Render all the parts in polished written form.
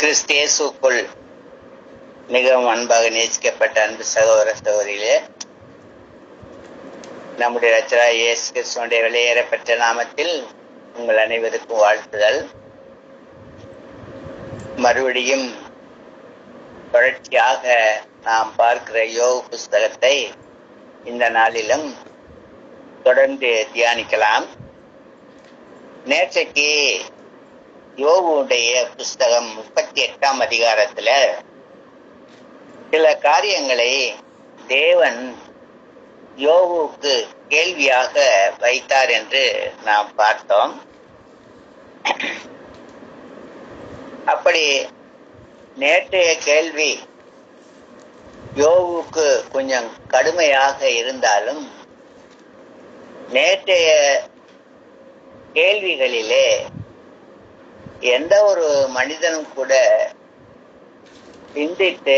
கிறிஸ்தேசுக்குள் மிகவும் அன்பாக நேசிக்கப்பட்ட அன்பு சகோதர சகோதரிகளே, நம்முடைய ரட்சகர் இயேசு கிறிஸ்துவினுடைய வெளியேறப்பெற்ற நாமத்தில் உங்கள் அனைவருக்கும் வாழ்த்துதல். மறுபடியும் தொடர்ச்சியாக நாம் பார்க்கிற யோபு புஸ்தகத்தை இந்த நாளிலும் தொடர்ந்து தியானிக்கலாம். நேற்றைக்கு யோபுடைய புஸ்தகம் 38ஆம் அதிகாரத்துல சில காரியங்களை தேவன் யோபுவுக்கு கேள்வியாக வைத்தார் என்று நாம் பார்த்தோம். அப்படி நேற்றைய கேள்வி யோபுவுக்கு கொஞ்சம் கடுமையாக இருந்தாலும் நேற்றைய கேள்விகளிலே எந்த ஒரு மனிதனும் கூட சிந்தித்து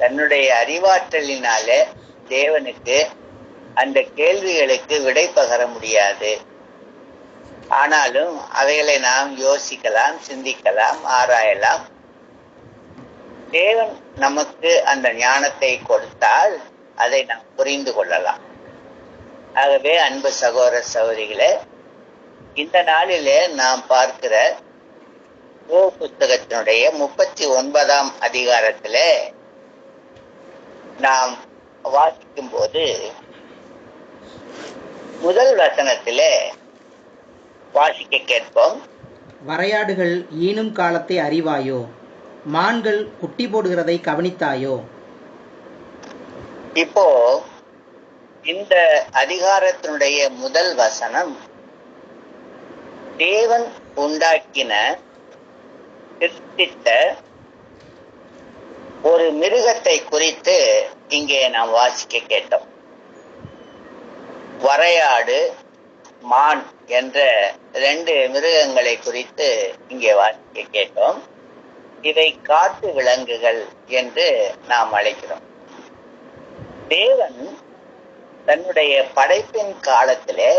தன்னுடைய அறிவாற்றலினால தேவனுக்கு அந்த கேள்விகளுக்கு விடை பகர முடியாது. ஆனாலும் அவைகளை நாம் யோசிக்கலாம், சிந்திக்கலாம், ஆராயலாம். தேவன் நமக்கு அந்த ஞானத்தை கொடுத்தால் அதை நாம் புரிந்து கொள்ளலாம். ஆகவே அன்பு சகோதர சகோதரிகளே, இந்த நாளிலே நாம் பார்க்கிற யோபு புத்தகத்தினுடைய 39ஆம் அதிகாரத்திலே நாம் வாசிக்கும் போது முதல் வசனத்திலே வாசிக்க கேட்போம். வரையாடுகள் ஈனும் காலத்தை அறிவாயோ? மான்கள் குட்டி போடுகிறதை கவனித்தாயோ? இப்போ இந்த அதிகாரத்தினுடைய முதல் வசனம் தேவன் உண்டாக்கின சிருஷ்டித்த ஒரு மிருகத்தை குறித்து இங்கே நாம் வாசிக்க கேட்டோம். வரையாடு, மான் என்ற 2 மிருகங்களை குறித்து இங்கே வாசிக்க கேட்டோம். இவை காட்டு விலங்குகள் என்று நாம் அழைக்கிறோம். தேவன் தன்னுடைய படைப்பின் காலத்திலே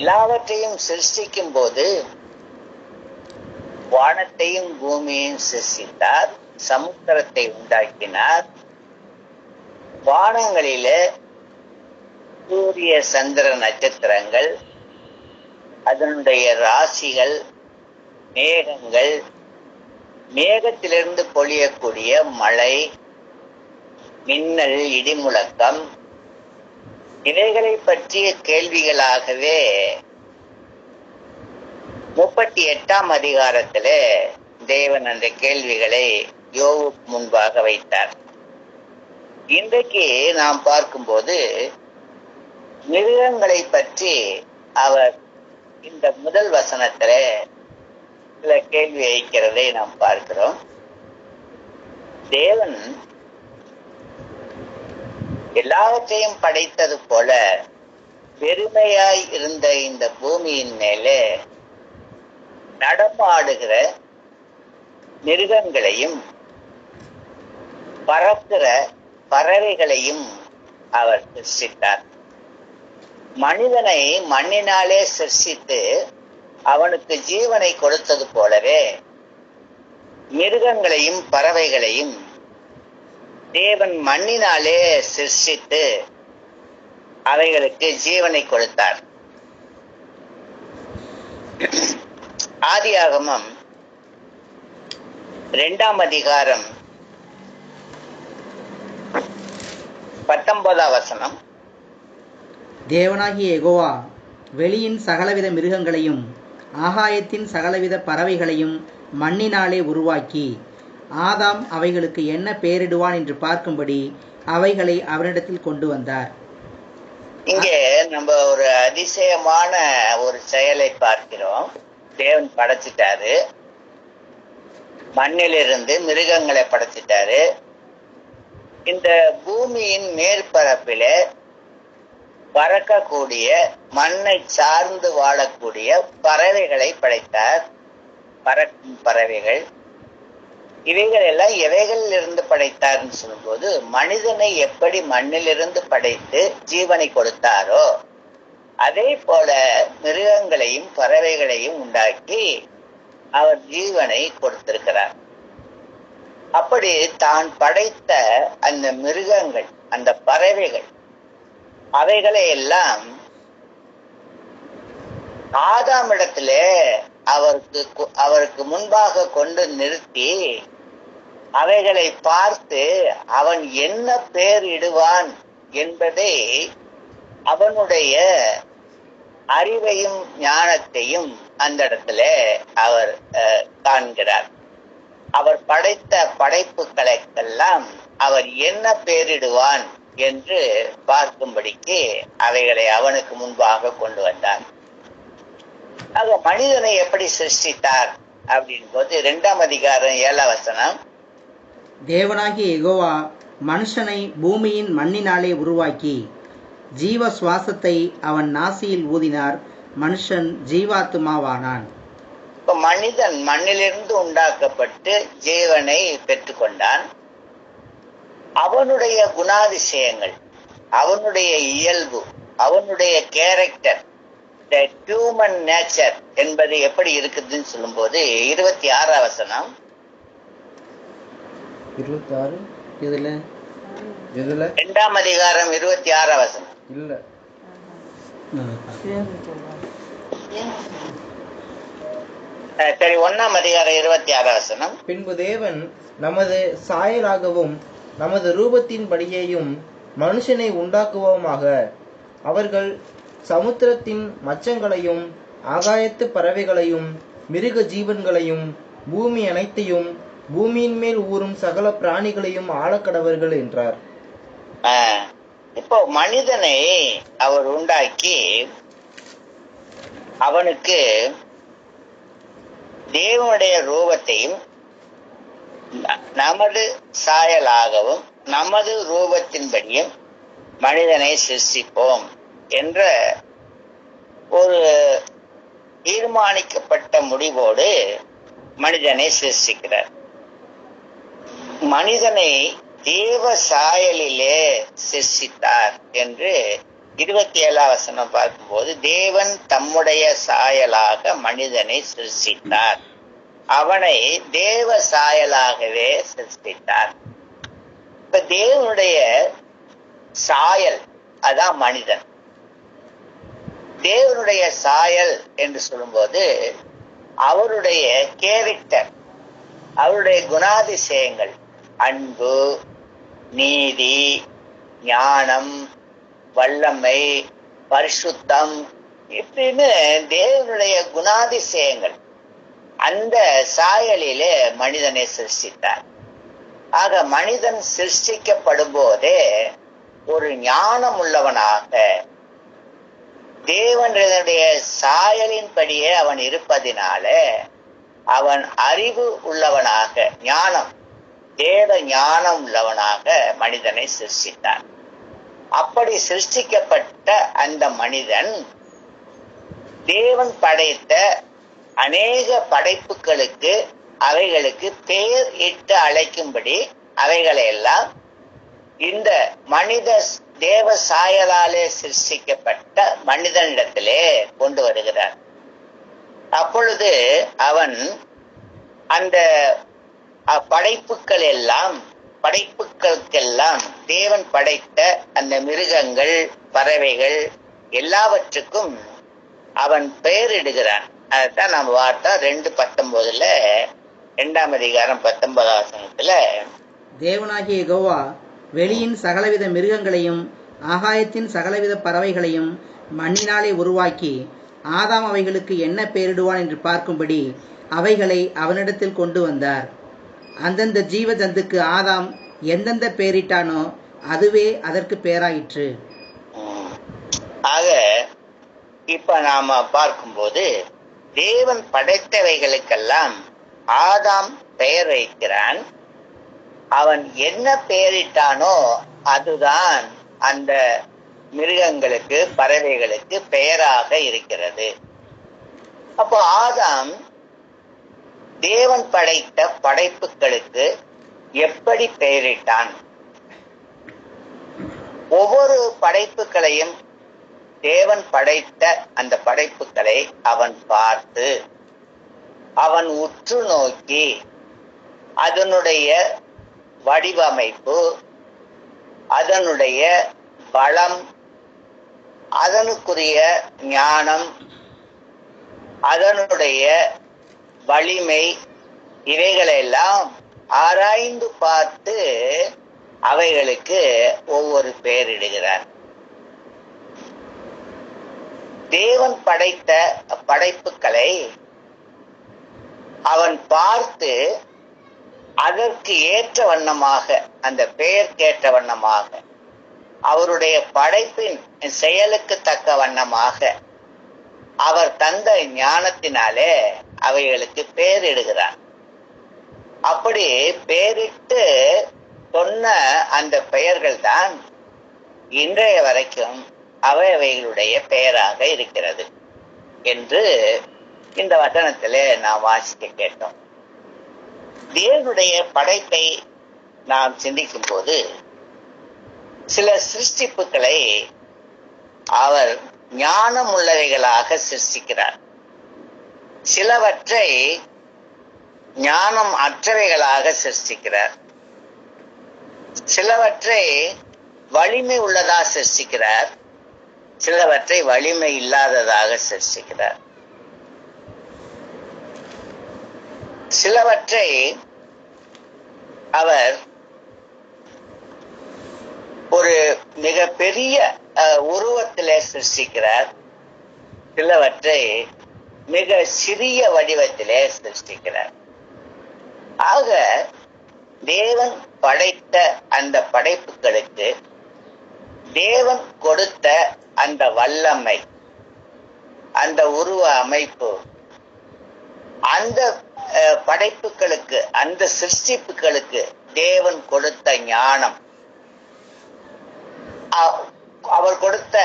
எல்லாவற்றையும் சிருஷ்டிக்கும் போது வானத்தையும் பூமியையும் சிருஷ்டித்தார், சமுத்திரத்தை உண்டாக்கினார். வானங்களிலே சூரிய சந்திர நட்சத்திரங்கள், அதனுடைய ராசிகள், மேகங்கள், மேகத்திலிருந்து பொழியக்கூடிய மழை, மின்னல், இடிமுழக்கம், இவைகளை பற்றிய கேள்விகளாகவே 38ஆம் அதிகாரத்திலே தேவன் அந்த கேள்விகளை யோபு முன்பாக வைத்தார். இன்றைக்கு நாம் பார்க்கும்போது மிருகங்களை பற்றி அவர் இந்த முதல் வசனத்திலே சில கேள்வி வைக்கிறதை நாம் பார்க்கிறோம். தேவன் எல்லாவற்றையும் படைத்தது போல பெருமையாய் இருந்த இந்த பூமியின் மேலே நடமாடுகிற மிருகங்களையும் பறக்கிற பறவைகளையும் அவர் சிருஷ்டித்தார். மனிதனை மண்ணினாலே சிருஷ்டித்து அவனுக்கு ஜீவனை கொடுத்தது போலவே மிருகங்களையும் பறவைகளையும் தேவன் மண்ணினாலே சிருஷ்டித்து அவைகளுக்கு ஜீவனை கொடுத்தார். ஆதியாகமம் 2ஆம் அதிகாரம் 19ஆம் வசனம். தேவனாகிய யெகோவா வெளியின் சகலவித மிருகங்களையும் ஆகாயத்தின் சகலவித பறவைகளையும் மண்ணினாலே உருவாக்கி ஆதாம் அவைகளுக்கு என்ன பெயரிடுவான் என்று பார்க்கும்படி அவைகளை அவரிடத்தில் கொண்டு வந்தார். இங்கே நம்ம ஒரு அதிசயமான ஒரு செயலை பார்க்கிறோம். தேவன் படைச்சிட்டாரு, மண்ணிலிருந்து மிருகங்களை படைச்சிட்டாரு. இந்த பூமியின் மேற்பரப்பில பறக்கக்கூடிய, மண்ணை சார்ந்து வாழக்கூடிய பறவைகளை படைத்தார். பறக்கும் பறவைகள் இவைகள் எல்லாம் எவைகளில் இருந்து படைத்தார்னு சொல்லும்போது, மனிதனை எப்படி மண்ணிலிருந்து படைத்து ஜீவனை கொடுத்தாரோ அதே போல மிருகங்களையும் பறவைகளையும் உண்டாக்கி அவர் ஜீவனை கொடுத்திருக்கிறார். அப்படி தான் படைத்த அந்த மிருகங்கள், அந்த பறவைகள், அவைகளை எல்லாம் ஆதாமிடத்திலே அவருக்கு முன்பாக கொண்டு நிறுத்தி அவைகளை பார்த்து அவன் என்ன பெயர் இடுவான் என்பதை அவனுடைய அறிவையும் ஞானத்தையும் அந்த இடத்துல அவர் காண்கிறார். அவர் படைத்த படைப்புகளுக்கெல்லாம் அவர் என்ன பெயரிடுவான் என்று பார்க்கும்படிக்கு அவைகளை அவனுக்கு முன்பாக கொண்டு வந்தார். ஆக மனிதனை எப்படி சிருஷ்டித்தார் அப்படின் போது 2ஆம் அதிகாரம் 7ஆம் வசனம், தேவனாகிய யெகோவா மனுஷனை பூமியின் மண்ணினாலே உருவாக்கி ஜீவ சுவாசத்தை அவன் நாசியில் ஊதினார், மனுஷன் ஜீவாத்மாவானான். மனிதன் மண்ணிலிருந்து உண்டாக்கப்பட்டு ஜீவனை பெற்றுக்கொண்டான். அவனுடைய குணாதிசயங்கள், அவனுடைய இயல்பு, அவனுடைய கேரக்டர், ஹியூமன் நேச்சர் என்பது எப்படி இருக்குதுன்னு சொல்லும் போது 26ஆம் வசனம், 26 இதுல 2ஆம் அதிகாரம் 26ஆம் வசனம் இல்ல சரி, 1ஆம் அதிகாரம் 26ஆம் வசனம், பின்பு தேவன் நமது சாயலாகவும் நமது ரூபத்தின்படியேயும் மனுஷனை உண்டாக்குவோமாக, அவர்கள் சமுத்திரத்தின் மச்சங்களையும் ஆகாயத்து பறவைகளையும் மிருக ஜீவன்களையும் பூமி அனைத்தையும் பூமியின் மேல் ஊறும் சகல பிராணிகளையும் ஆளக்கடவர்கள் என்றார். இப்போ மனிதனை அவர் உண்டாக்கி அவனுக்கு தேவனுடைய ரூபத்தையும் நமது சாயலாகவும் நமது ரூபத்தின்படியும் மனிதனை சிருஷ்டிப்போம் என்ற ஒரு தீர்மானிக்கப்பட்ட முடிவோடு மனிதனை சிருஷ்டிக்கிறார். மனிதனை தேவ சாயலிலே சிருஷ்டித்தார் என்று 27ஆம் வசனம் பார்க்கும்போது, தேவன் தம்முடைய சாயலாக மனிதனை சிருஷ்டித்தார், அவனை தேவ சாயலாகவே சிருஷ்டித்தார். இப்ப தேவனுடைய சாயல் அதான் மனிதன். தேவனுடைய சாயல் என்று சொல்லும்போது அவருடைய கேரக்டர், அவருடைய குணாதிசயங்கள், அன்பு, நீதி, ஞானம், வல்லமை, பரிசுத்தம், இப்படின்னு தேவனுடைய குணாதிசயங்கள், அந்த சாயலிலே மனிதனை சிருஷ்டித்தார். ஆக மனிதன் சிருஷ்டிக்கப்படும் போதே ஒரு ஞானம் உள்ளவனாக, தேவனுடைய சாயலின்படியே அவன் இருப்பதினால அவன் அறிவு உள்ளவனாக, ஞானம், தேவ ஞானம் உள்ளவனாக மனிதனை சிருஷ்டித்தார். அப்படி சிருஷ்டிக்கப்பட்ட அந்த மனிதன் தேவன் படைத்த அநேக படைப்புகளுக்கு அவைகளுக்கு பெயர் இட்டு அழைக்கும்படி அவைகளை எல்லாம் இந்த மனித தேவ சாயலாலே சிருஷ்டிக்கப்பட்ட மனிதனிடத்திலே கொண்டு வருகிறார். அப்பொழுது அவன் அந்த படைப்புகளுக்கெல்லாம் தேவன் படைத்த அந்த மிருகங்கள், பறவைகள் எல்லாவற்றுக்கும் அவன் பெயரிடுகிறான். அதைத்தான் நம்ம பார்த்தா 2:19 2ஆம் அதிகாரம் 19ஆம் வசனத்துல, தேவனாகிய யெகோவா வெளியின் சகலவித மிருகங்களையும் ஆகாயத்தின் சகலவித பறவைகளையும் மண்ணினாலே உருவாக்கி ஆதாம் அவைகளுக்கு என்ன பெயரிடுவான் என்று பார்க்கும்படி அவைகளை அவனிடத்தில் கொண்டு வந்தார். அந்தந்த ஜீவ ஜந்துக்கு ஆதாம் எந்தெந்த பெயரிட்டானோ அதுவே அதற்கு பெயராயிற்று. ஆக இப்ப நாம பார்க்கும்போது தேவன் படைத்தவைகளுக்கெல்லாம் ஆதாம் பெயர் வைக்கிறான். அவன் என்ன பெயரிட்டானோ அதுதான் அந்த மிருகங்களுக்கு, பறவைகளுக்கு பெயராக இருக்கிறது. அப்போ ஆதாம் தேவன் படைத்த படைப்புகளுக்கு எப்படி பெயரிட்டான்? ஒவ்வொரு அவன் உற்று நோக்கி அதனுடைய வடிவமைப்பு, அதனுடைய பலம், அதனுக்குரிய ஞானம், அதனுடைய வலிமை, இவைகளெல்லாம் ஆராய்ந்து பார்த்து அவைகளுக்கு ஒவ்வொரு பெயரிடுகிறார். தேவன் படைத்த படைப்புகளை அவன் பார்த்து அதற்கு ஏற்ற வண்ணமாக, அந்த பெயர்க்கேற்ற வண்ணமாக, அவருடைய படைப்பின் செயலுக்கு தக்க வண்ணமாக அவர் தந்த ஞானத்தினாலே அவைகளுக்கு பெயரிடுகிறார். அப்படி பெயரிட்டு சொன்ன அந்த பெயர்கள் தான் இன்றைய வரைக்கும் அவைகளுடைய பெயராக இருக்கிறது என்று இந்த வசனத்திலே நாம் வாசிக்க கேட்டோம். தேவனுடைய படைப்பை நாம் சிந்திக்கும் போது சில சிருஷ்டிப்புகளை அவர் ஞானம் உள்ளவைகளாக சிருஷ்டிக்கிறார். சிலவற்றை ஞானம் அற்றவைகளாக சிருஷ்டிக்கிறார். சிலவற்றை வலிமை உள்ளதாக சிருஷ்டிக்கிறார். சிலவற்றை வலிமை இல்லாததாக சிருஷ்டிக்கிறார். சிலவற்றை அவர் ஒரு மிக பெரிய உருவத்திலே சிருஷ்டிக்கிறார். சிலவற்றை மிக சிறிய வடிவத்திலே சிருஷ்டிக்கிறார். ஆக தேவன் படைத்த அந்த படைப்புகளுக்கு தேவன் கொடுத்த அந்த வல்லமை, அந்த உருவ அமைப்பு, அந்த படைப்புகளுக்கு, அந்த சிருஷ்டிப்புகளுக்கு தேவன் கொடுத்த ஞானம், அவர் கொடுத்த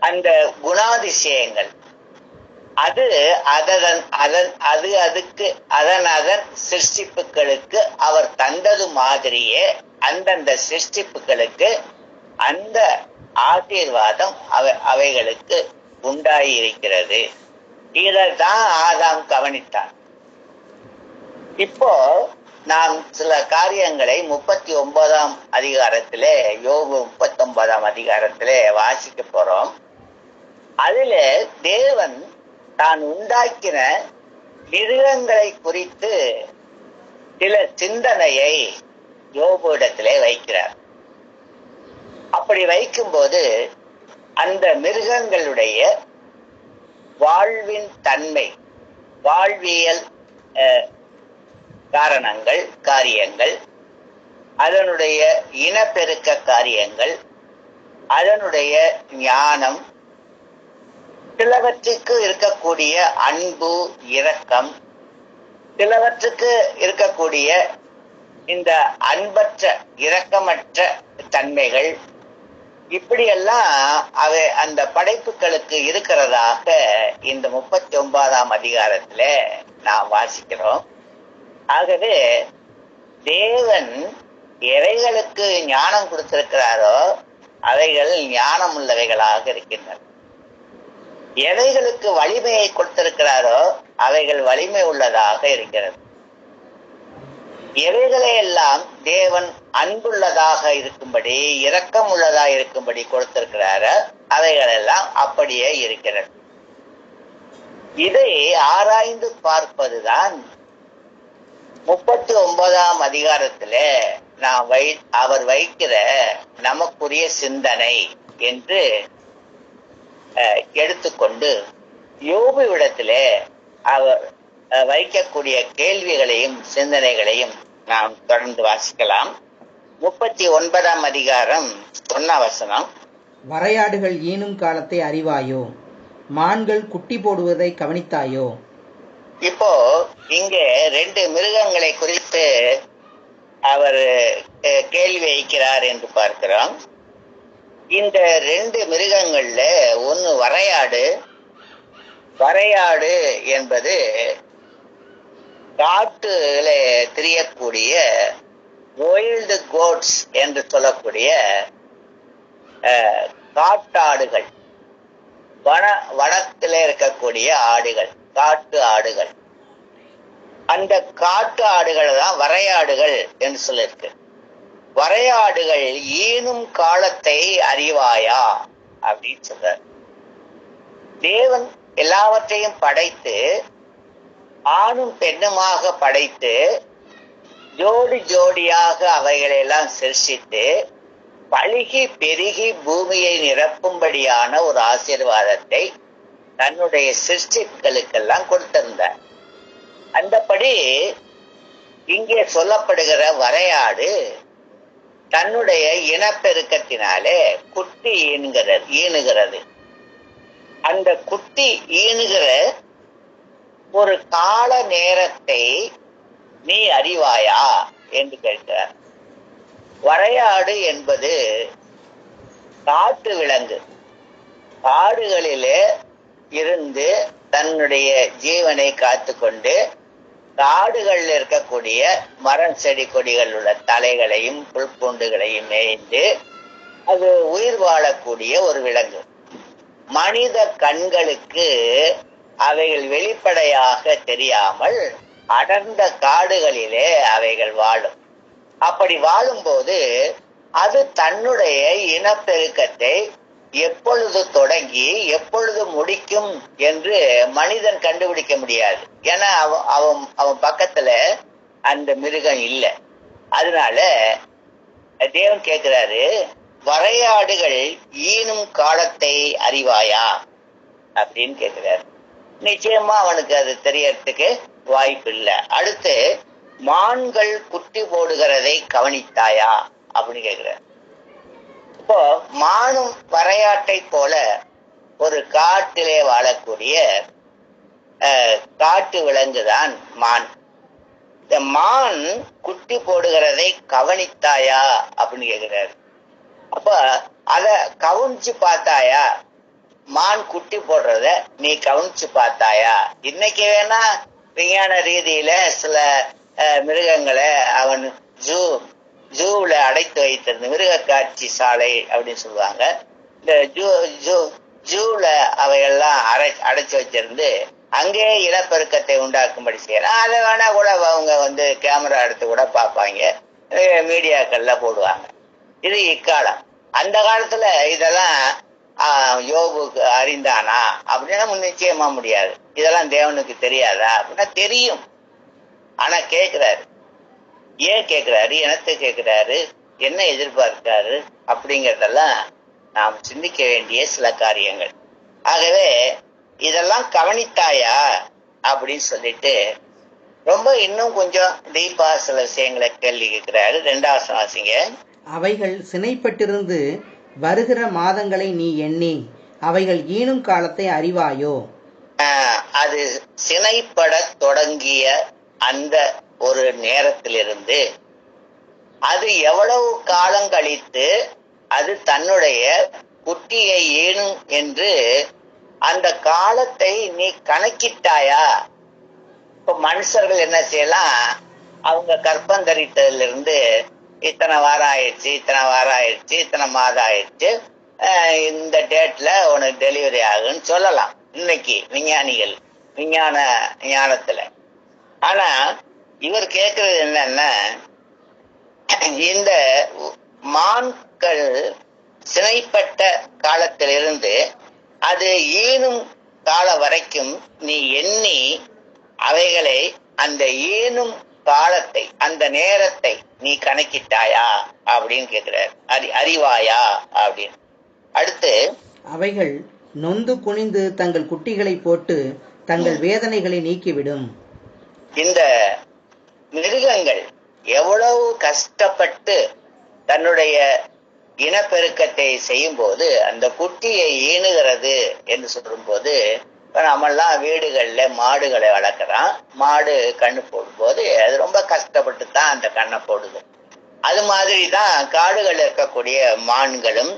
அந்த குணாதிசயங்கள், அது அதுக்கு அதன் சிருஷ்டிப்புகளுக்கு அவர் தந்தது மாதிரியே அந்தந்த சிருஷ்டிப்புகளுக்கு அந்த ஆசீர்வாதம் அவைகளுக்கு உண்டாயிருக்கிறது. இதைத்தான் ஆதாம் கவனித்தான். இப்போ நாம் சில காரியங்களை 39ஆம் அதிகாரத்திலே, யோபு 39ஆம் அதிகாரத்திலே வாசிக்க போறோம். அதுல தேவன் தான் உண்டாக்கின மிருகங்களை குறித்து சில சிந்தனையை யோபு இடத்திலே வைக்கிறார். அப்படி வைக்கும்போது அந்த மிருகங்களுடைய வாழ்வின் தன்மை, வாழ்வியல் காரணங்கள், காரியங்கள், அதனுடைய இனப்பெருக்க காரியங்கள், அதனுடைய ஞானம், சிலவற்றுக்கு இருக்கக்கூடிய அன்பு, இரக்கம், சிலவற்றுக்கு இருக்கக்கூடிய இந்த அன்பற்ற, இரக்கமற்ற தன்மைகள், இப்படியெல்லாம் அவை அந்த படைப்புகளுக்கு இருக்கிறதாக இந்த 39ஆம் அதிகாரத்துல நாம் வாசிக்கிறோம். ஆகவே தேவன் எவைகளுக்கு ஞானம் கொடுத்திருக்கிறாரோ அவைகள் ஞானம் உள்ளவைகளாக இருக்கின்றன. எவைகளுக்கு வலிமையை கொடுத்திருக்கிறாரோ அவைகள் வலிமை உள்ளதாக இருக்கிறது. எவைகளையெல்லாம் தேவன் அன்புள்ளதாக இருக்கும்படி, இரக்கம் உள்ளதாக இருக்கும்படி கொடுத்திருக்கிறாரோ அவைகளெல்லாம் அப்படியே இருக்கிறது. இதை ஆராய்ந்து பார்ப்பதுதான் 39ஆம் அதிகாரத்திலே நாம் அவர் வைக்கிற நமக்குரிய சிந்தனை என்று எடுத்துக்கொண்டு யோபுவிடத்திலே அவர் வைக்கக்கூடிய கேள்விகளையும் சிந்தனைகளையும் நாம் தொடர்ந்து வாசிக்கலாம். 39ஆம் அதிகாரம் 1ஆம் வசனம். வரையாடுகள் ஈனும் காலத்தை அறிவாயோ? மான்கள் குட்டி போடுவதை கவனித்தாயோ? இப்போ இங்கே 2 மிருகங்களை குறித்து அவர் கேள்வி வைக்கிறார் என்று பார்க்கிறோம். இந்த 2 மிருகங்கள்ல ஒன்னு வரையாடு. வரையாடு என்பது காட்டுல திரியக்கூடிய வைல்டு கோட்ஸ் என்று சொல்லக்கூடிய காட்டாடுகள், வனத்திலே இருக்கக்கூடிய ஆடுகள், காட்டு ஆடுகள். அந்த காட்டு ஆடுகளை தான் வரையாடுகள் என்று சொல்லிருக்கு. வரையாடுகள் ஈனும் காலத்தை அறிவாயா அப்படின்னு சொல்றார். தேவன் எல்லாவற்றையும் படைத்து ஆணும் பெண்ணுமாக படைத்து ஜோடி ஜோடியாக அவைகளை எல்லாம் சிருஷ்டித்து பழுகி பெருகி பூமியை நிரப்பும்படியான ஒரு ஆசீர்வாதத்தை தன்னுடைய சிருஷ்டிகளுக்கெல்லாம் கொடுத்திருந்தார். அந்தபடி இங்கே சொல்லப்படுகிற வரையாடு தன்னுடைய இனப்பெருக்கத்தினாலே குட்டி ஈனுகிறது. அந்த குட்டி ஈனுகிற ஒரு கால நேரத்தை நீ அறிவாயா என்று கேட்கிறார். வரையாடு என்பது காட்டு விலங்கு. காடுகளிலே இருந்து தன்னுடைய ஜீவனை காத்து கொண்டு காடுகளில் இருக்கக்கூடிய மரம் செடி கொடிகள் உள்ள தலைகளையும் புல்பூண்டுகளையும் மேய்ந்து அது உயிர் வாழக்கூடிய ஒரு விலங்கு. மனித கண்களுக்கு அவைகள் வெளிப்படையாக தெரியாமல் அடர்ந்த காடுகளிலே அவைகள் வாழும். அப்படி வாழும்போது அது தன்னுடைய இனப்பெருக்கத்தை எப்பொழுது தொடங்கி எப்பொழுது முடிக்கும் என்று மனிதன் கண்டுபிடிக்க முடியாது. ஏன்னா அவன் பக்கத்துல அந்த மிருகம் இல்லை. அதனால தேவன் கேட்கிறாரு, வரையாடுகள் ஈனும் காலத்தை அறிவாயா அப்படின்னு கேட்கிறாரு. நிச்சயமா அவனுக்கு அது தெரியறதுக்கு வாய்ப்பு இல்லை. அடுத்து, மான்கள் குட்டி போடுகிறதை கவனித்தாயா அப்படின்னு கேட்கிறார். இப்போ மானும் வரையாட்டை போல ஒரு காட்டிலே வாழக்கூடிய காட்டு விலங்குதான் மான். இந்த மான் குட்டி போடுகிறதை கவனித்தாயா அப்படின்னு கேட்கிறாரு. அப்ப அத கவனிச்சு பார்த்தாயா? மான் குட்டி போடுறத நீ கவனிச்சு பார்த்தாயா? இன்னைக்கு வேணா விஞ்ஞான ரீதியில சில மிருகங்களை அவன் ஜூல அடைத்து வைத்திருந்த மிருக காட்சி சாலை அப்படின்னு சொல்லுவாங்க. இந்த ஜூல அவையெல்லாம் அடைச்சு வச்சிருந்து அங்கே இனப்பெருக்கத்தை உண்டாக்கும்படி செய்யலாம். அதை வேணா கூட அவங்க கேமரா எடுத்து கூட பார்ப்பாங்க, மீடியாக்கள்ல போடுவாங்க. இது இக்காலம். அந்த காலத்துல இதெல்லாம் யோபுக்கு அறிந்தானா அப்படின்னா நிச்சயமா முடியாது. இதெல்லாம் தேவனுக்கு தெரியாதா அப்படின்னா தெரியும். ஆனா கேட்கிறாரு. ஏன் கேட்கிறாரு? என்னத்தை கேட்கிறாரு? என்ன எதிர்பார்க்கிறாரு? அப்படிங்கறதெல்லாம் நாம் சிந்திக்க வேண்டிய சில காரியங்கள். ஆகவே இதெல்லாம் கவனித்தாயா அப்படின்னு சொல்லிட்டு ரொம்ப இன்னும் கொஞ்சம் டீப்பா சில விஷயங்களை கேள்வி கேட்கிறாரு. 2வது வாசிங்க. அவைகள் சினைப்பட்டிருந்து வருகிற மாதங்களை நீ எண்ணி அவைகள் ஈனும் காலத்தை அறிவாயோ? அது சினைப்பட தொடங்கிய அந்த ஒரு நேரத்திலிருந்து அது எவ்வளவு காலம் கழித்து அது தன்னுடைய குட்டியை ஈனும் என்று அந்த காலத்தை நீ கணக்கிட்டாயா? இப்ப மனுஷர்கள் என்ன செய்யலாம், அவங்க கற்பம் தரித்ததுல இருந்து இத்தனை வாரம் ஆயிடுச்சு, இத்தனை மாதம் ஆயிடுச்சு, இந்த டேட்ல உனக்கு டெலிவரி ஆகுன்னு சொல்லலாம் இன்னைக்கு ஞானத்துல. ஆனா இவர் கேட்கறது என்னன்னா, இந்த மான்கள் சினைப்பட்ட காலத்திலிருந்து அது ஈனும் காலம் வரைக்கும் நீ எண்ணி அவைகளை அந்த ஈனும் காலத்தை அந்த நேரத்தை நீ கணக்கிட்டாயா அப்படின்னு கேட்கிறார். அறிவாயா அப்படின்னு. அடுத்து, அவைகள் நொந்து குனிந்து தங்கள் குட்டிகளை போட்டு தங்கள் வேதனைகளை நீக்கிவிடும். இந்த மிருகங்கள் எவ்வளவு கஷ்டப்பட்டு தன்னுடைய இனப்பெருக்கத்தை செய்யும் போது அந்த குட்டியை ஈனுகிறது என்று சொல்லும் போது, நம்மெல்லாம் வீடுகள்ல மாடுகளை வளர்க்குறான். மாடு கண்ணு போடும் போது அது ரொம்ப கஷ்டப்பட்டு தான் அந்த கண்ணை போடுது. அது மாதிரிதான் காடுகள் இருக்கக்கூடிய மான்களும்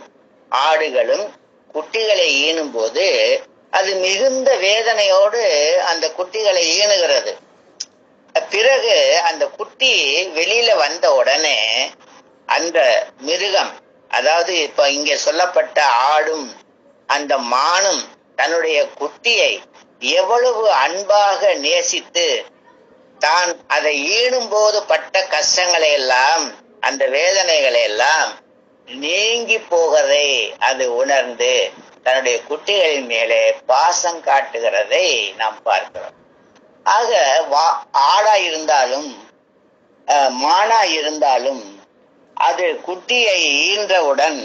ஆடுகளும் குட்டிகளை ஈனும் போது அது மிகுந்த வேதனையோடு அந்த குட்டிகளை ஈனுகிறது. பிறகு அந்த குட்டி வெளியில வந்த உடனே அந்த மிருகம், அதாவது இப்ப இங்க சொல்லப்பட்ட ஆடும் அந்த மானும் தன்னுடைய குட்டியை எவ்வளவு அன்பாக நேசித்து தான் அதை ஈடும் போது பட்ட கஷ்டங்களை எல்லாம், அந்த வேதனைகளை எல்லாம் நீங்கி போகிறதை அது உணர்ந்து தன்னுடைய குட்டிகளின் மேலே பாசம் காட்டுகிறதை நாம் பார்க்கிறோம். ஆக ஆடா இருந்தாலும் மானா இருந்தாலும் அது குட்டியை ஈன்றவுடன்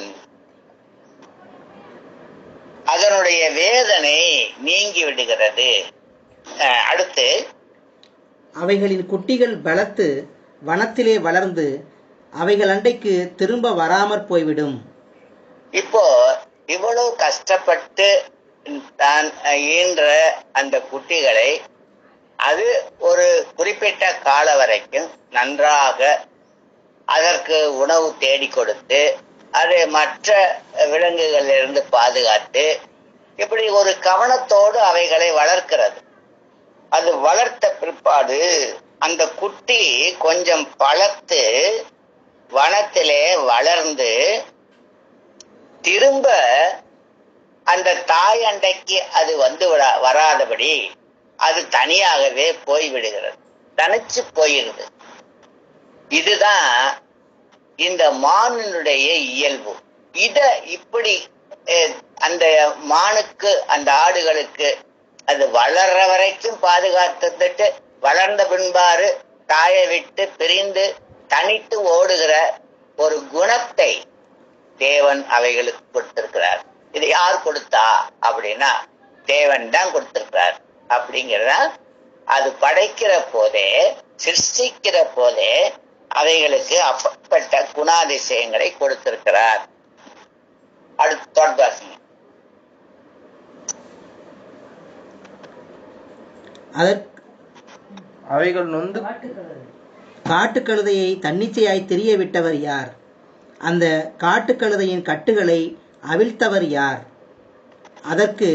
அதனுடைய வேதனை நீங்கி விடுகிறது. அடுத்து, அவைகளின் குட்டிகள் பலத்து வனத்திலே வளர்ந்து அவைகள் அண்டைக்கு திரும்ப வராமற் போய்விடும். இப்போ இவ்வளவு கஷ்டப்பட்டு தான் ஈன்ற அந்த குட்டிகளை அது ஒரு குறிப்பிட்ட கால வரைக்கும் நன்றாக அதற்கு உணவு தேடி கொடுத்து அதை மற்ற விலங்குகளிலிருந்து பாதுகாத்து இப்படி ஒரு கவனத்தோடு அவைகளை வளர்க்கிறது. அது வளர்த்த பிற்பாடு அந்த குட்டி கொஞ்சம் பலத்து வனத்திலே வளர்ந்து திரும்ப அந்த தாய் அண்டைக்கு அது வந்து வராதபடி அது தனியாகவே போய்விடுகிறது, தனிச்சு போயிடுது. இதுதான் இந்த மானினுடைய இயல்பு. இப்படி அந்த மானுக்கு அந்த ஆடுகளுக்கு அது வளர்ற வரைக்கும் பாதுகாத்துட்டு வளர்ந்த பின்பாறு தாயை விட்டு பிரிந்து தனித்து ஓடுகிற ஒரு குணத்தை தேவன் அவைகளுக்கு கொடுத்திருக்கிறார். இது யார் கொடுத்தா அப்படின்னா தேவன் தான் கொடுத்திருக்கிறார். அப்படிங்கிறத அது படைக்கிற போதே, சிருஷ்டிக்கிற போதே அவைகளுக்கு அப்பட்ட குணாதிசயங்களை கொடுத்திருக்கிறார். அடுத்த அவைகள் நொந்து காட்டுக்கழுதையை தன்னிச்சையாய் திரிய விட்டவர் யார்? அந்த காட்டுக்கழுதையின் கட்டுகளை அவிழ்த்தவர் யார்? அதற்கு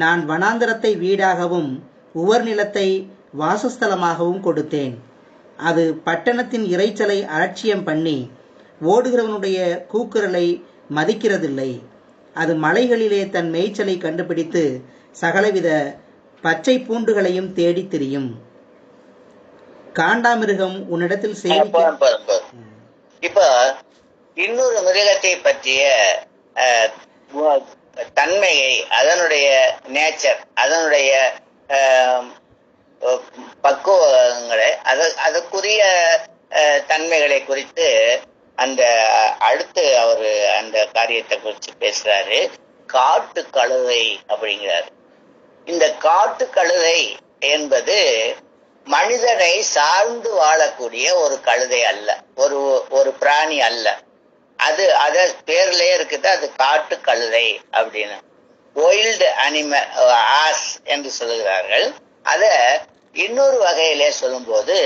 நான் வனாந்தரத்தை வீடாகவும் உவர் நிலத்தை வாசஸ்தலமாகவும் கொடுத்தேன். அது பட்டணத்தின் இறைச்சலை அலட்சியம் பண்ணி ஓடுகிறவனுடைய கூக்குரலை மதிக்கிறதில்லை. அது மலைகளிலே தன் மேய்ச்சலை கண்டுபிடித்து சகலவித பச்சை பூண்டுகளையும் தேடி திரியும். காண்டாமிருகம் உன்னிடத்தில் இப்ப இன்னொரு மிருகத்தை பற்றிய தன்மையை, அதனுடைய நேச்சர், அதனுடைய பக்குவங்களை, அதுக்குரிய தன்மைகளை குறித்து அந்த அடுத்து அவரு அந்த காரியத்தை குறித்து பேசுறாரு. காட்டு கழுதை அப்படிங்கிறாரு. இந்த காட்டு கழுதை என்பது மனிதனை சார்ந்து வாழக்கூடிய ஒரு கழுதை அல்ல, ஒரு பிராணி அல்ல. அது அத பேர்லயே இருக்குது, அது காட்டு கழுதை அப்படின்னு. ஒயில்டு அனிமல் ஆஸ் என்று சொல்லுகிறார்கள். அத இன்னொரு வகையிலே சொல்லும்போது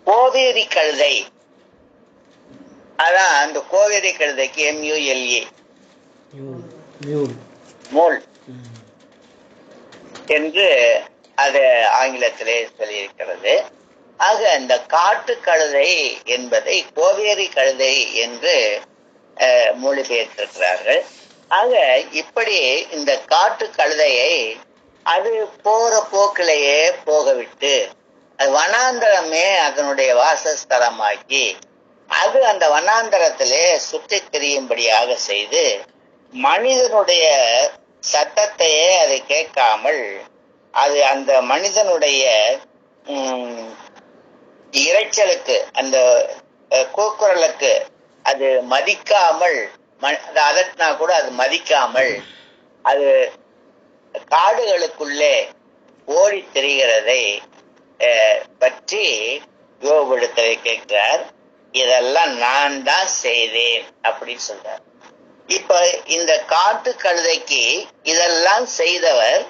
கோவேரி கழுதை, அதான் அந்த கோவேரி கழுதைக்கு MULE மூல் என்று அது ஆங்கிலத்திலே சொல்லியிருக்கிறது. ஆக இந்த காட்டு கழுதை என்பதை கோவேரி கழுதை என்று மொழிபெயர்த்திருக்கிறார்கள். ஆக இப்படி இந்த காட்டு கழுதையை அது போற போக்கிலேயே போகவிட்டு அது வனாந்தரமே அதனுடைய வாசஸ்தலமாக்கி அது அந்த வனாந்தரத்திலே சுற்றி திரியும்படியாக செய்து மனிதனுடைய சத்தத்தையே அது கேட்காமல், அது அந்த மனிதனுடைய இரைச்சலுக்கு, அந்த கூக்குரலுக்கு அது மதிக்காமல், அதட்டினா கூட அது மதிக்காமல் அது காடுகளுக்குள்ளே ஓடி திரிகிறதை பற்றி யோபுடத்தை கேட்கிறார். இதெல்லாம் நான் தான் செய்தேன் அப்படின்னு சொல்றார். இப்ப இந்த காட்டு கழுதைக்கு இதெல்லாம் செய்தவர்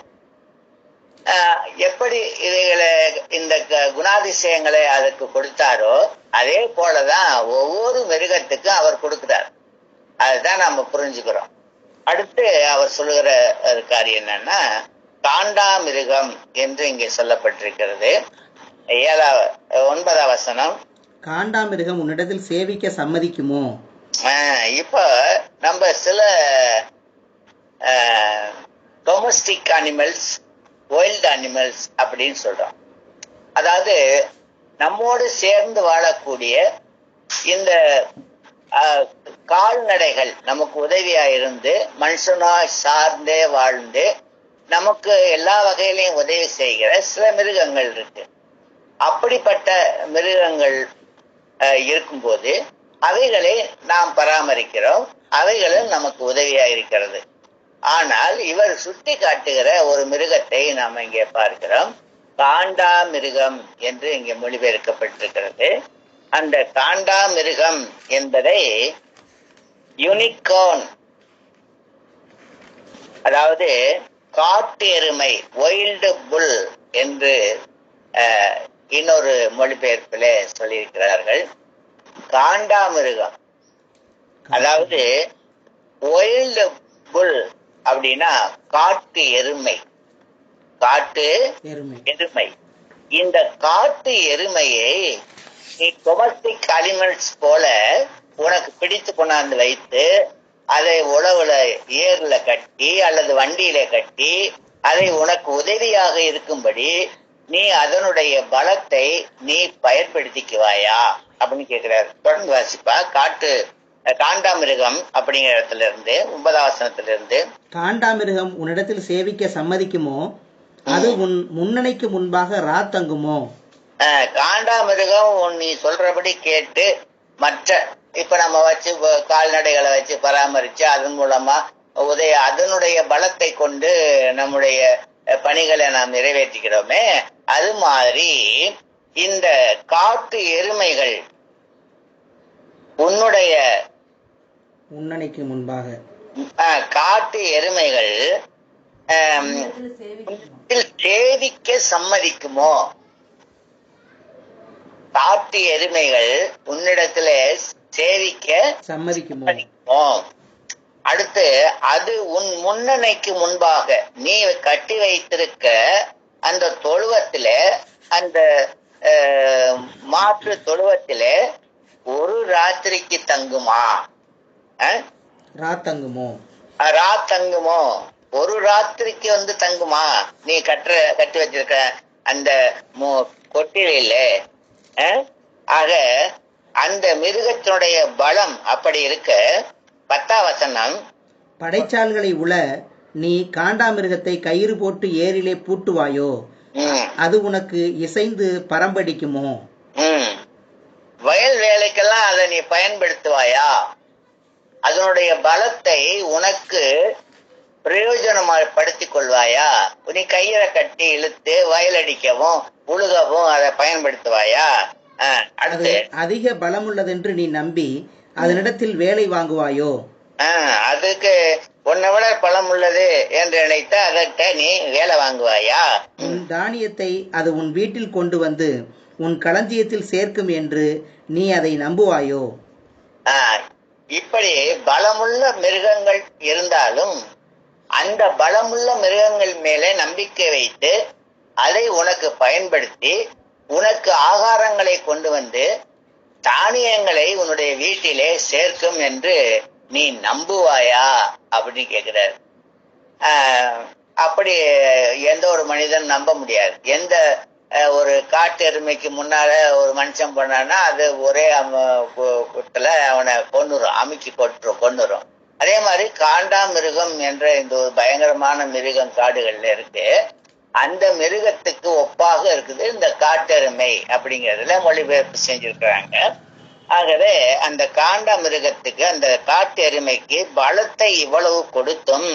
எப்படி இவைகளை இந்த குணாதிசயங்களை அதற்கு கொடுத்தாரோ அதே போலதான் ஒவ்வொரு மிருகத்துக்கும் அவர் கொடுக்கிறார். அதுதான் நாம புரிஞ்சுக்கிறோம். அடுத்து அவர் சொல்லுகிற காரியம் என்னன்னா, காண்டாமிருகம் என்று இங்கே சொல்லப்பட்டிருக்கிறது. 9ஆம் வசனம், காண்டாமிருகம் உன்னிடத்தில் சேவிக்க சம்மதிக்குமோ? இப்ப நம்ம சில டொமஸ்டிக் அனிமல்ஸ் வைல்ட் அனிமல்ஸ் அப்படின்னு சொல்றோம். அதாவது நம்மோடு சேர்ந்து வாழக்கூடிய இந்த கால்நடைகள் நமக்கு உதவியா இருந்து மனுஷனாய் சார்ந்தே வாழ்ந்து நமக்கு எல்லா வகையிலையும் உதவி செய்கிற சில மிருகங்கள் இருக்கு. அப்படிப்பட்ட மிருகங்கள் இருக்கும்போது அவைகளை நாம் பராமரிக்கிறோம், அவைகளும் நமக்கு உதவியா இருக்கிறது. ஆனால் இவர் சுட்டி காட்டுகிற ஒரு மிருகத்தை நாம் இங்கே பார்க்கிறோம். காண்டா மிருகம் என்று இங்கே மொழிபெயர்க்கப்பட்டிருக்கிறது. அந்த காண்டா மிருகம் என்பதை யூனிகார்ன், அதாவது காட்டு எருமை, வைல்டு புல் என்று இன்னொரு மொழிபெயர்ப்பிலே சொல்லியிருக்கிறார்கள். காண்டாமிருகம் அதாவது வைல்டு புல் அப்படின்னா காட்டு எருமை, காட்டு எருமை. இந்த காட்டு எருமையை நீ டொமஸ்டிக் அனிமல்ஸ் போல உனக்கு பிடித்து கொண்டாந்து வைத்து அதை உழவுல ஏர்ல கட்டி அல்லது வண்டியில கட்டி அதை உனக்கு உதவியாக இருக்கும்படி நீ அதனுடைய பலத்தை நீ பயன்படுத்திக்குவாயா அப்படின்னு கேட்கிறார். தொடர்ந்து வாசிப்பா. காண்டாமிருகம் அப்படிங்கிற இடத்துல இருந்து 9ஆம் வசனத்திலிருந்து, காண்டாமிருகம் உன்னிடத்தில் சேவிக்க சம்மதிக்குமோ? அது உன் முன்னணிக்கு முன்பாக ராத்தங்குமோ? காண்டாமிருகம் நீ சொல்றபடி கேட்டு மற்ற இப்ப நம்ம வச்சு கால்நடைகளை வச்சு பராமரிச்சு அதன் மூலமா அதனுடைய பலத்தை கொண்டு நம்முடைய பணிகளை நாம் நிறைவேற்றிக்கிறோமே, அது மாதிரி இந்த காட்டு எருமைகள் உன்னுடைய முன்னணிக்கு முன்பாக, காட்டு எருமைகள் சேவிக்க சம்மதிக்குமோ? காட்டு எருமைகள் உன்னிடத்துல சேவிக்க சம்மதிக்குமோ? அடுத்து, அது உன் முன்னணைக்கு முன்பாக நீ கட்டி வைத்திருக்க அந்த தொழுவத்தில, அந்த மாற்று தொழுவத்தில ஒரு ராத்திரிக்கு தங்குமா? ராத்தங்குமோ? ராத்தங்குமோ? ஒரு ராத்திரிக்கு தங்குமா? நீ கட்டி வச்சிருக்க அந்த கொட்டில. ஆக அந்த மிருகத்தினுடைய பலம் அப்படி இருக்க. 10ஆம் வசனம், படைச்சால்களை உள நீ காண்டாமிருகத்தை கயிறு போட்டு ஏரிலே பூட்டுவாயோ? அது உனக்கு இசைந்து பரம்படிக்குமோ? வயல் வேலைக்கெல்லாம் அதை நீ பயன்படுத்துவாயா? அதனுடைய பலத்தை உனக்கு பிரயோஜனப்படுத்திக் கொள்வாயா? நீ கயிறை கட்டி இழுத்து வயல் அடிக்கவும் உழுகவும் அதை பயன்படுத்துவாயா? அடுத்து, அதிக பலம் உள்ளதென்று நீ நம்பி அதனிடத்தில் வேலை வாங்குவாயோ? அதுக்கு உன்னை விட பலம் உள்ளது என்று நினைத்த அதற்க நீ வேலை வாங்குவாயா? உன் தானியத்தை அது உன் வீட்டில் கொண்டு வந்து உன் களஞ்சியத்தில் சேர்க்கும் என்று நீ அதை நம்புவாயோ? இப்படி பலமுள்ள மிருகங்கள் இருந்தாலும் அந்த பலமுள்ள மிருகங்கள் மேலே நம்பிக்கை வைத்து அதை உனக்கு பயன்படுத்தி உனக்கு ஆகாரங்களை கொண்டு வந்து தானியங்களை உன்னுடைய வீட்டிலே சேர்க்கும் என்று நீ நம்புவாயா அப்படின்னு கேட்கிறார். அப்படி எந்த ஒரு மனிதன் நம்ப முடியாது. எந்த ஒரு காட்டு எருமைக்கு முன்னால ஒரு மனுஷன் பண்ணான்னா அது ஒரே குத்துல அவனை கொன்னுரும், அமுக்கி கொன்னுரும். அதே மாதிரி காண்டாமிருகம் என்ற இந்த ஒரு பயங்கரமான மிருகம் காடுகள்ல இருக்கு. அந்த மிருகத்துக்கு ஒப்பாக இருக்குது இந்த காட்டெருமை அப்படிங்கிறதுல மொழிபெயர்ப்பு செஞ்சிருக்கிறாங்க. ஆகவே அந்த காண்ட மிருகத்துக்கு, அந்த காட்டு எருமைக்கு பலத்தை இவ்வளவு கொடுத்தும்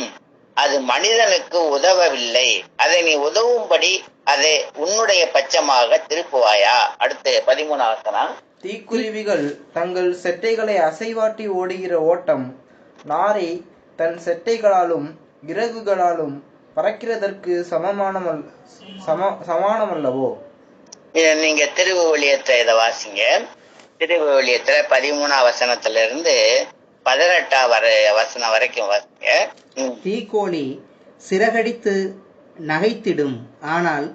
அது மனிதனுக்கு உதவவில்லை. அதை நீ உதவும்படி அதை உன்னுடைய பட்சமாக திருப்புவாயா? அடுத்து 13ஆம் வசனம், தீக்குருவிகள் தங்கள் செட்டைகளை அசைவாட்டி ஓடுகிற ஓட்டம் நாரை தன் செட்டைகளாலும் இறகுகளாலும் பறக்கிறதற்கு சமானமல்லவோ? நீங்க திருவிவிலியத்தை இதை வாசிங்க. திருவிவிலியத்துல 13ஆம் வசனத்திலிருந்து 18ஆம் வசனம் வரைக்கும் வாசிங்க. தீக்கோழி சிறகடித்து நகைத்திடும், ஆனால்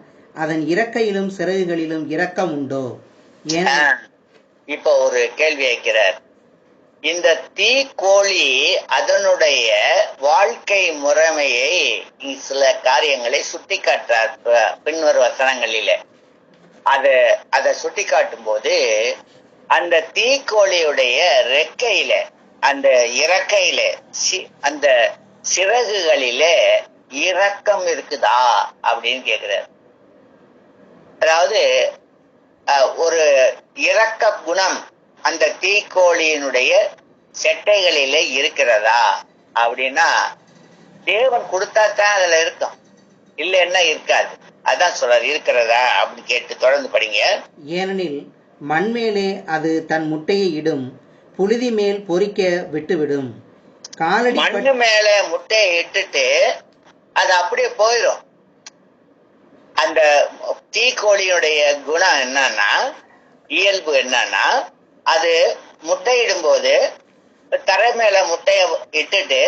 அதன் இறக்கையிலும் சிறகுகளிலும் இரக்கம் உண்டோ? இப்போ ஒரு கேள்வி வைக்கிறார். இந்த தீக்கோழி அதனுடைய வாழ்க்கை முறைமையை சில காரியங்களை சுட்டி காட்டுறார் பின்வரும் வசனங்களிலே. அதை சுட்டி காட்டும் போது அந்த தீக்கோழியுடைய ரெக்கையில, அந்த இறக்கையில, அந்த சிறகுகளிலே இரக்கம் இருக்குதா அப்படின்னு கேக்குறார். அதாவது ஒரு இரக்க குணம் அந்த தீக்கோழியினுடைய செட்டைகளிலே இருக்கிறதா அப்படின்னா தேவன் கொடுத்தா தான் அதுல இருக்கும், இல்லைன்னா இருக்காது. அதான் சொல்றாரு இருக்கிறதா அப்படின்னு கேட்டு தொடர்ந்து படிங்க. ஏனெனில் மண்மேலே அது தன் முட்டையை இடும், புழுதி மேல் பொறிக்க விட்டுவிடும். காலடி மண்ணு மேல முட்டையை இட்டுட்டு அது அப்படியே போயிடும். அந்த தீக்கோழியுடைய குணம் என்னன்னா, இயல்பு என்னன்னா, அது முட்டையிடும் போது தரை மேல முட்டைய இட்டுட்டு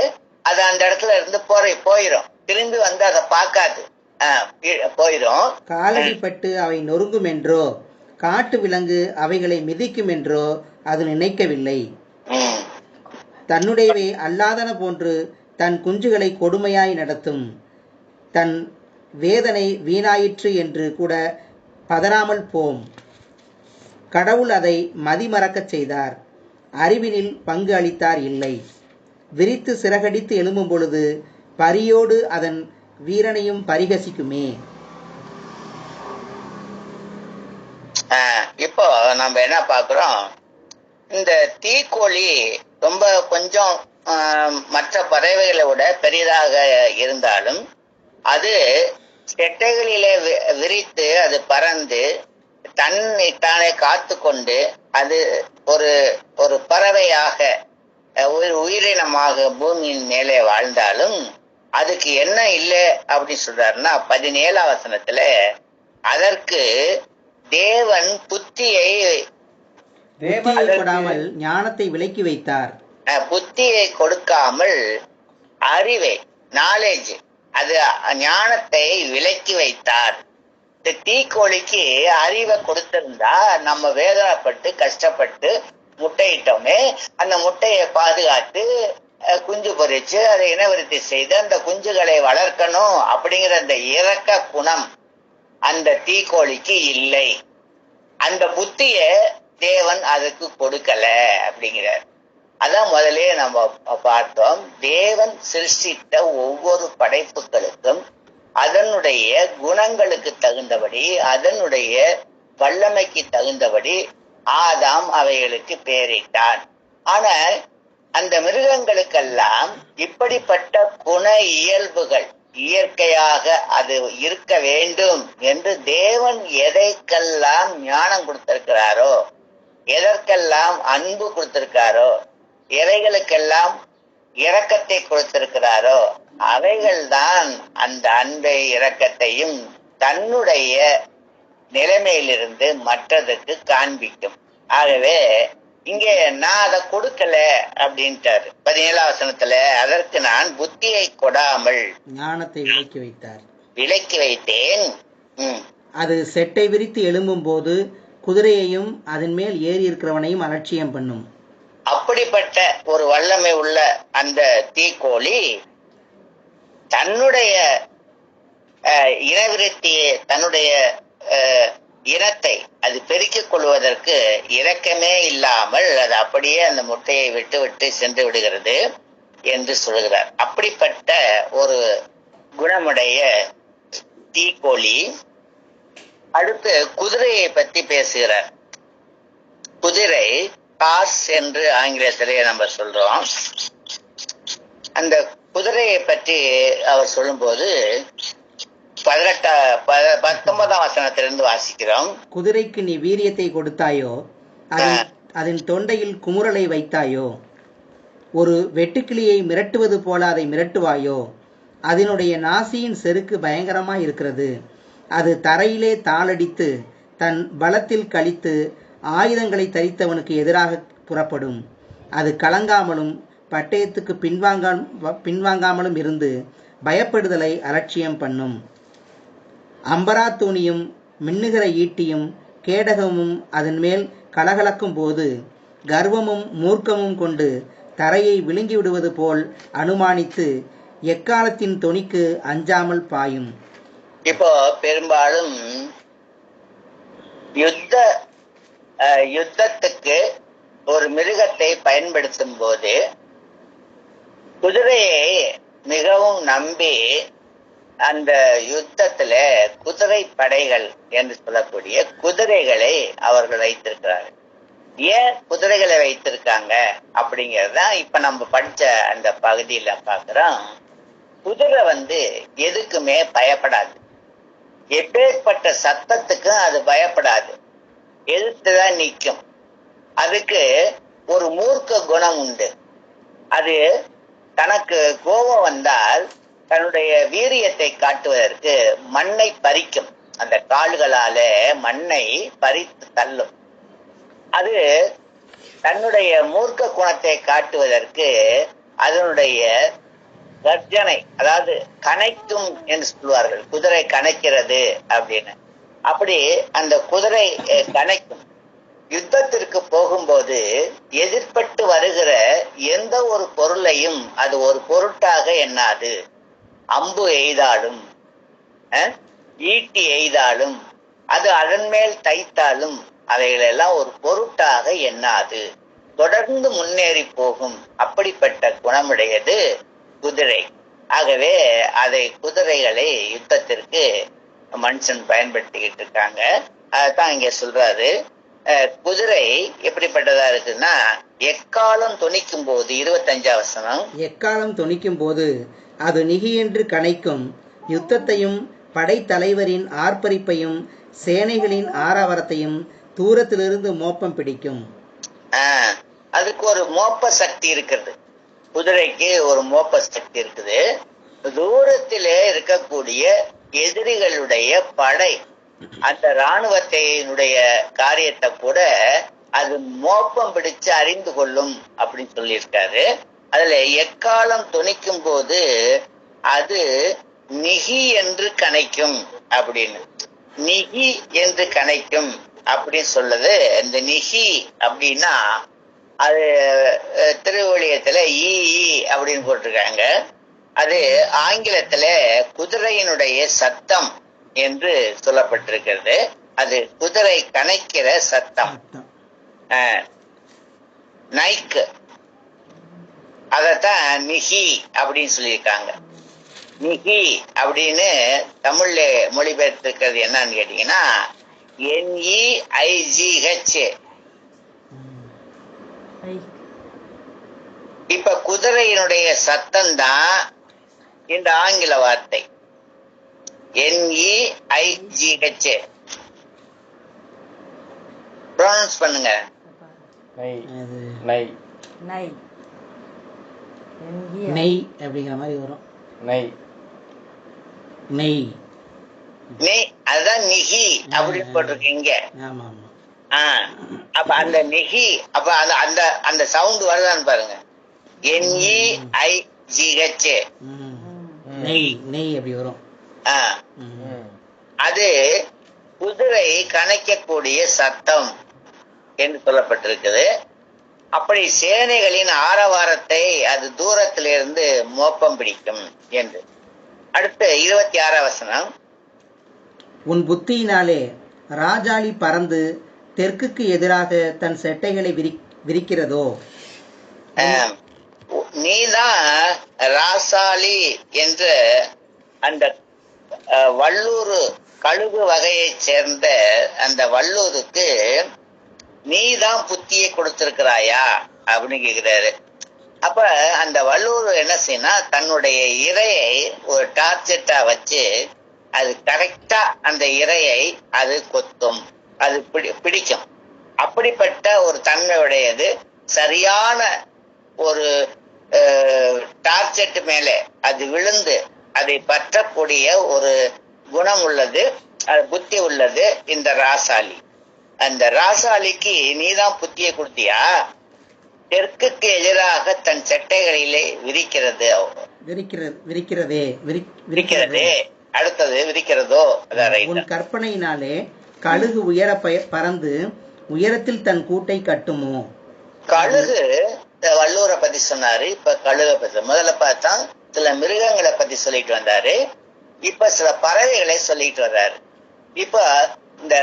அது அந்த இடத்துல இருந்து போயிடும். திரும்பி வந்து அதை பார்க்காது, போயிடும். காலடிப்பட்டு அவை நொறுங்கும் என்றோ காட்டு விலங்கு அவைகளை மிதிக்கும் என்றோ அது நினைக்கவில்லை. தன்னுடையவை அல்லாதன போன்று தன் குஞ்சுகளை கொடுமையாய் நடத்தும். தன் வேதனை வீணாயிற்று என்று கூட பதறாமல் போம். கடவுள் அதை மதிமறக்கச் செய்தார், அறிவினில் பங்கு அளித்தார் இல்லை. விரித்து சிறகடித்து எழும்பும் பொழுது பரியோடு அதன் வீரனையும் பரிகசிக்குமே. இப்போ நம்ம என்ன பார்க்கிறோம், இந்த தீக்கோழி ரொம்ப கொஞ்சம் மற்ற பறவைகளை விட பெரிதாக இருந்தாலும் அது செட்டைகளிலே விரித்து அது பறந்து தன்னை தானே காத்து கொண்டு அது ஒரு பறவையாக உயிரினமாக பூமியின் மேலே வாழ்ந்தாலும் அதுக்கு என்ன இல்லை அப்படின்னு சொல்றாருன்னா 17ஆம் வசனத்துல அதற்கு தேவன் புத்தியை கொடாமல் ஞானத்தை விலக்கி வைத்தார். புத்தியை கொடுக்காமல் அறிவை, நாலேஜ், அது ஞானத்தை விலக்கி வைத்தார். இந்த தீக்கோழிக்கு அறிவை கொடுத்திருந்தா நம்ம வேதனைப்பட்டு கஷ்டப்பட்டு முட்டையிட்டோமே, அந்த முட்டையை பாதுகாத்து குஞ்சு பொறிச்சு அதை இனவிருத்தி செய்து அந்த குஞ்சுகளை வளர்க்கணும் அப்படிங்கிற அந்த இரக்க குணம் அந்த தீக்கோழிக்கு இல்லை. அந்த புத்திய தேவன் அதுக்கு கொடுக்கல அப்படிங்கிறார். அதான் முதலே நம்ம பார்த்தோம். தேவன் சிருஷ்டித்த ஒவ்வொரு படைப்புகளுக்கும் அதனுடைய குணங்களுக்கு தகுந்தபடி, அதனுடைய வல்லமைக்கு தகுந்தபடி ஆதாம் அவைகளுக்கு பெயரிட்டான். ஆனா அந்த மிருகங்களுக்கெல்லாம் இப்படிப்பட்ட குண இயல்புகள் இயற்கையாக அது இருக்க வேண்டும் என்று தேவன் எதைக்கெல்லாம் ஞானம் கொடுத்திருக்கிறாரோ, எதற்கெல்லாம் அன்பு கொடுத்திருக்காரோ, எவைகளுக்கெல்லாம் இரக்கத்தை கொடுத்திருக்கிறாரோ அவைகள்தான் அந்த அன்பை இரக்கத்தையும் தன்னுடைய நிலைமையிலிருந்து மற்றதுக்கு காண்பிக்கும். ஆகவே இங்கே நான் அதை கொடுக்கல அப்படின்ட்டாரு 17ஆம் வசனத்துல. அதற்கு நான் புத்தியை கொடாமல் ஞானத்தை விலக்கி வைத்தார், விலக்கி வைத்தேன். அது செட்டை விரித்து எழும்பும் போது குதிரையையும் அதன் மேல் ஏறி இருக்கிறவனையும் அலட்சியம் பண்ணும். அப்படிப்பட்ட ஒரு வல்லமை உள்ள அந்த தீக்கோழி தன்னுடைய இனவிருத்தியை, தன்னுடைய இனத்தை அது பெருக்கிக் கொள்வதற்கு இரக்கமே இல்லாமல் அது அப்படியே அந்த முட்டையை விட்டு விட்டு சென்று விடுகிறது என்று சொல்கிறார். அப்படிப்பட்ட ஒரு குணமுடைய தீக்கோழி. அடுத்து குதிரையை பற்றி பேசுகிறார். குதிரை ஹார்ஸ் என்று ஆங்கிலத்திலே நம்ம சொல்றோம். அந்த குதிரையை பற்றி அவர் சொல்லும்போது 19ஆம் வசனத்திலிருந்து வாசிக்கிறோம். குதிரைக்கு நீ வீரியத்தை கொடுத்தாயோ, அதன் தொண்டையில் குமுறலை வைத்தாயோ, ஒரு வெட்டுக்கிளியை மிரட்டுவது போல அதை மிரட்டுவாயோ, அதனுடைய நாசியின் செருக்கு பயங்கரமாய் இருக்கிறது. அது தரையிலே தாளடித்து தன் பலத்தில் கழித்து ஆயுதங்களை தரித்தவனுக்கு எதிராக புறப்படும். அது கலங்காமலும் பட்டயத்துக்கு பின்வாங்காமலும் இருந்து பயப்படுதலை அலட்சியம் பண்ணும். அம்பரா தூணியும் மின்னுகிற ஈட்டியும் கேடகமும் அதன் மேல் கலகலக்கும் போது கர்வமும் மூர்க்கமும் கொண்டு தரையை விழுங்கி விடுவது போல் அனுமானித்து எக்காலத்தின் தொனிக்கு அஞ்சாமல் பாயும். இப்போ பெரும்பாலும் யுத்தத்துக்கு ஒரு மிருகத்தை பயன்படுத்தும் போது குதிரையை மிகவும் நம்பி அந்த யுத்தத்துல குதிரை படைகள் என்று சொல்லக்கூடிய குதிரைகளை அவர்கள் வைத்திருக்கிறார்கள். ஏன் குதிரைகளை வைத்திருக்காங்க அப்படிங்கறத இப்ப நம்ம படிச்ச அந்த பகுதியில பாக்குறோம். குதிரை எதுக்குமே பயப்படாது. எப்பேற்பட்ட சத்தத்துக்கும் அது பயப்படாது, எதிர்த்துதான் நிற்கும். அதுக்கு ஒரு மூர்க்க குணம் உண்டு. அது தனக்கு கோபம் வந்தால் தன்னுடைய வீரியத்தை காட்டுவதற்கு மண்ணை பறிக்கும். அந்த கால்களால மண்ணை பறித்து தள்ளும். அது தன்னுடைய மூர்க்க குணத்தை காட்டுவதற்கு அதனுடைய கர்ஜனை, அதாவது கனைக்கும் என்று சொல்வார்கள். குதிரை கனைக்கிறது அப்படின்னு. அப்படி அந்த குதிரை கனைக்கும். யுத்தத்திற்கு போகும்போது எதிர்பட்டு வருகிற எந்த ஒரு பொருளையும் அது ஒரு பொருட்டாக எண்ணாது. அம்பு எய்தாலும் ஈட்டி எய்தாலும் அது அதன் மேல் தைத்தாலும் அவைகளெல்லாம் ஒரு பொருட்டாக எண்ணாது, தொடர்ந்து முன்னேறி போகும். அப்படிப்பட்ட குணமுடையது குதிரை. ஆகவே குதிரைகளை யுத்தத்திற்கு மனுஷன் பயன்படுத்திக்கிட்டு இருக்காங்க. அதான் இங்க சொல்றாரு. குதிரை எப்படிப்பட்டதா இருக்குன்னா, எக்காலம் தொனிக்கும் போது 25 வசனம், எக்காலம் தொனிக்கும் போது அது நிகியென்று கனைக்கும். யுத்தத்தையும் படைத்தலைவரின் ஆர்ப்பரிப்பையும் சேனைகளின் ஆரவாரத்தையும் தூரத்திலிருந்து மோப்பம் பிடிக்கும். அதுக்கு ஒரு மோப்ப சக்தி இருக்கிறது. குதிரைக்கு ஒரு மோப்ப சக்தி இருக்குது. தூரத்திலே இருக்கக்கூடிய எதிரிகளுடைய படை, அந்த இராணுவத்தினுடைய காரியத்தை கூட அது மோப்பம் பிடிச்சு அறிந்து கொள்ளும் அப்படின்னு சொல்லியிருக்காரு. அதுல எக்காலம் தொனிக்கும் போது அது நிகி என்று கனைக்கும் அப்படின்னு. நிகி என்று கனைக்கும் அப்படின்னு சொல்லுது. இந்த நிகி அப்படின்னா அது திருவள்ளியத்துல ஈ அப்படின்னு போட்டிருக்காங்க. அது ஆங்கிலத்துல குதிரையினுடைய சத்தம் என்று சொல்லப்பட்டிருக்கிறது. அது குதிரை கனைக்கிற சத்தம். நைக்கு அதத்தான் நிகி அப்படின்னு சொல்லியிருக்காங்க. நிகி அப்படின்னு தமிழ்ல மொழிபெயர்த்திருக்கிறது என்னன்னு கேட்டீங்கன்னா NEIGH. இப்ப குதிரையினுடைய சத்தம் தான் இந்த ஆங்கில வார்த்தை NEIGH. ப்ரொனவுன்ஸ் பண்ணுங்க. நெய் அப்படிங்கிற மாதிரி வரும். நெய் நெய் அதுதான் நிகி அப்படின்னு போட்டிருக்கீங்க. ஆமா ஆமா. அப்ப அந்த நிகி, அப்ப அந்த அந்த சவுண்ட் வருதான்னு பாருங்க. NEIGH. நெய் நெய் அப்படி வரும். அது குதிரை கனைக்கக்கூடிய சத்தம் என்று சொல்லப்பட்டிருக்குது. அப்படி சேனைகளின் ஆரவாரத்தை அது தூரத்திலிருந்து மோப்பம் பிடிக்கும் என்று. அடுத்து 26 வசனம், உன் புத்தியினாலே ராஜாளி பறந்து தெற்குக்கு எதிராக தன் செட்டைகளை விரிக்கிறதோ. நீதான் ராசாளி என்ற அந்த வல்லூர் கழுகு வகையை சேர்ந்த அந்த வல்லூருக்கு நீதான் புத்தியை கொடுத்திருக்கிறாயா அப்படின்னு கேக்குறாரு. அப்ப அந்த வல்லூர் என்ன செய்யனா, தன்னுடைய இரையை ஒரு டார்ச்செட்டா வச்சு அது கரெக்டா அந்த இரையை அது கொத்தும், அது பிடிக்கும். அப்படிப்பட்ட ஒரு தன்மையுடையது. சரியான ஒரு டார்ச்செட் மேலே அது விழுந்து அதை பற்றக்கூடிய ஒரு குணம் உள்ளது, புத்தி உள்ளது இந்த ராசாளி. அந்த ராசாளிக்கு நீதான் புத்தியை கொடுத்தியா? தெற்குக்கு எதிராக தன் செட்டைகளிலே விரிக்கிறதே. அடுத்தது விரிக்கிறதோ. உன் கற்பனையினாலே கழுகு உயர பறந்து உயரத்தில் தன் கூட்டை கட்டுமோ. கழுகு வள்ளுவரை பத்தி சொன்னாரு. இப்ப கழுகை பத்தி முதல்ல பார்த்தா சில மிருகங்களை பத்தி சொல்லிட்டு வந்தாரு. இப்ப சில பறவைகளை சொல்லிட்டு வர்றாரு. இப்ப இந்த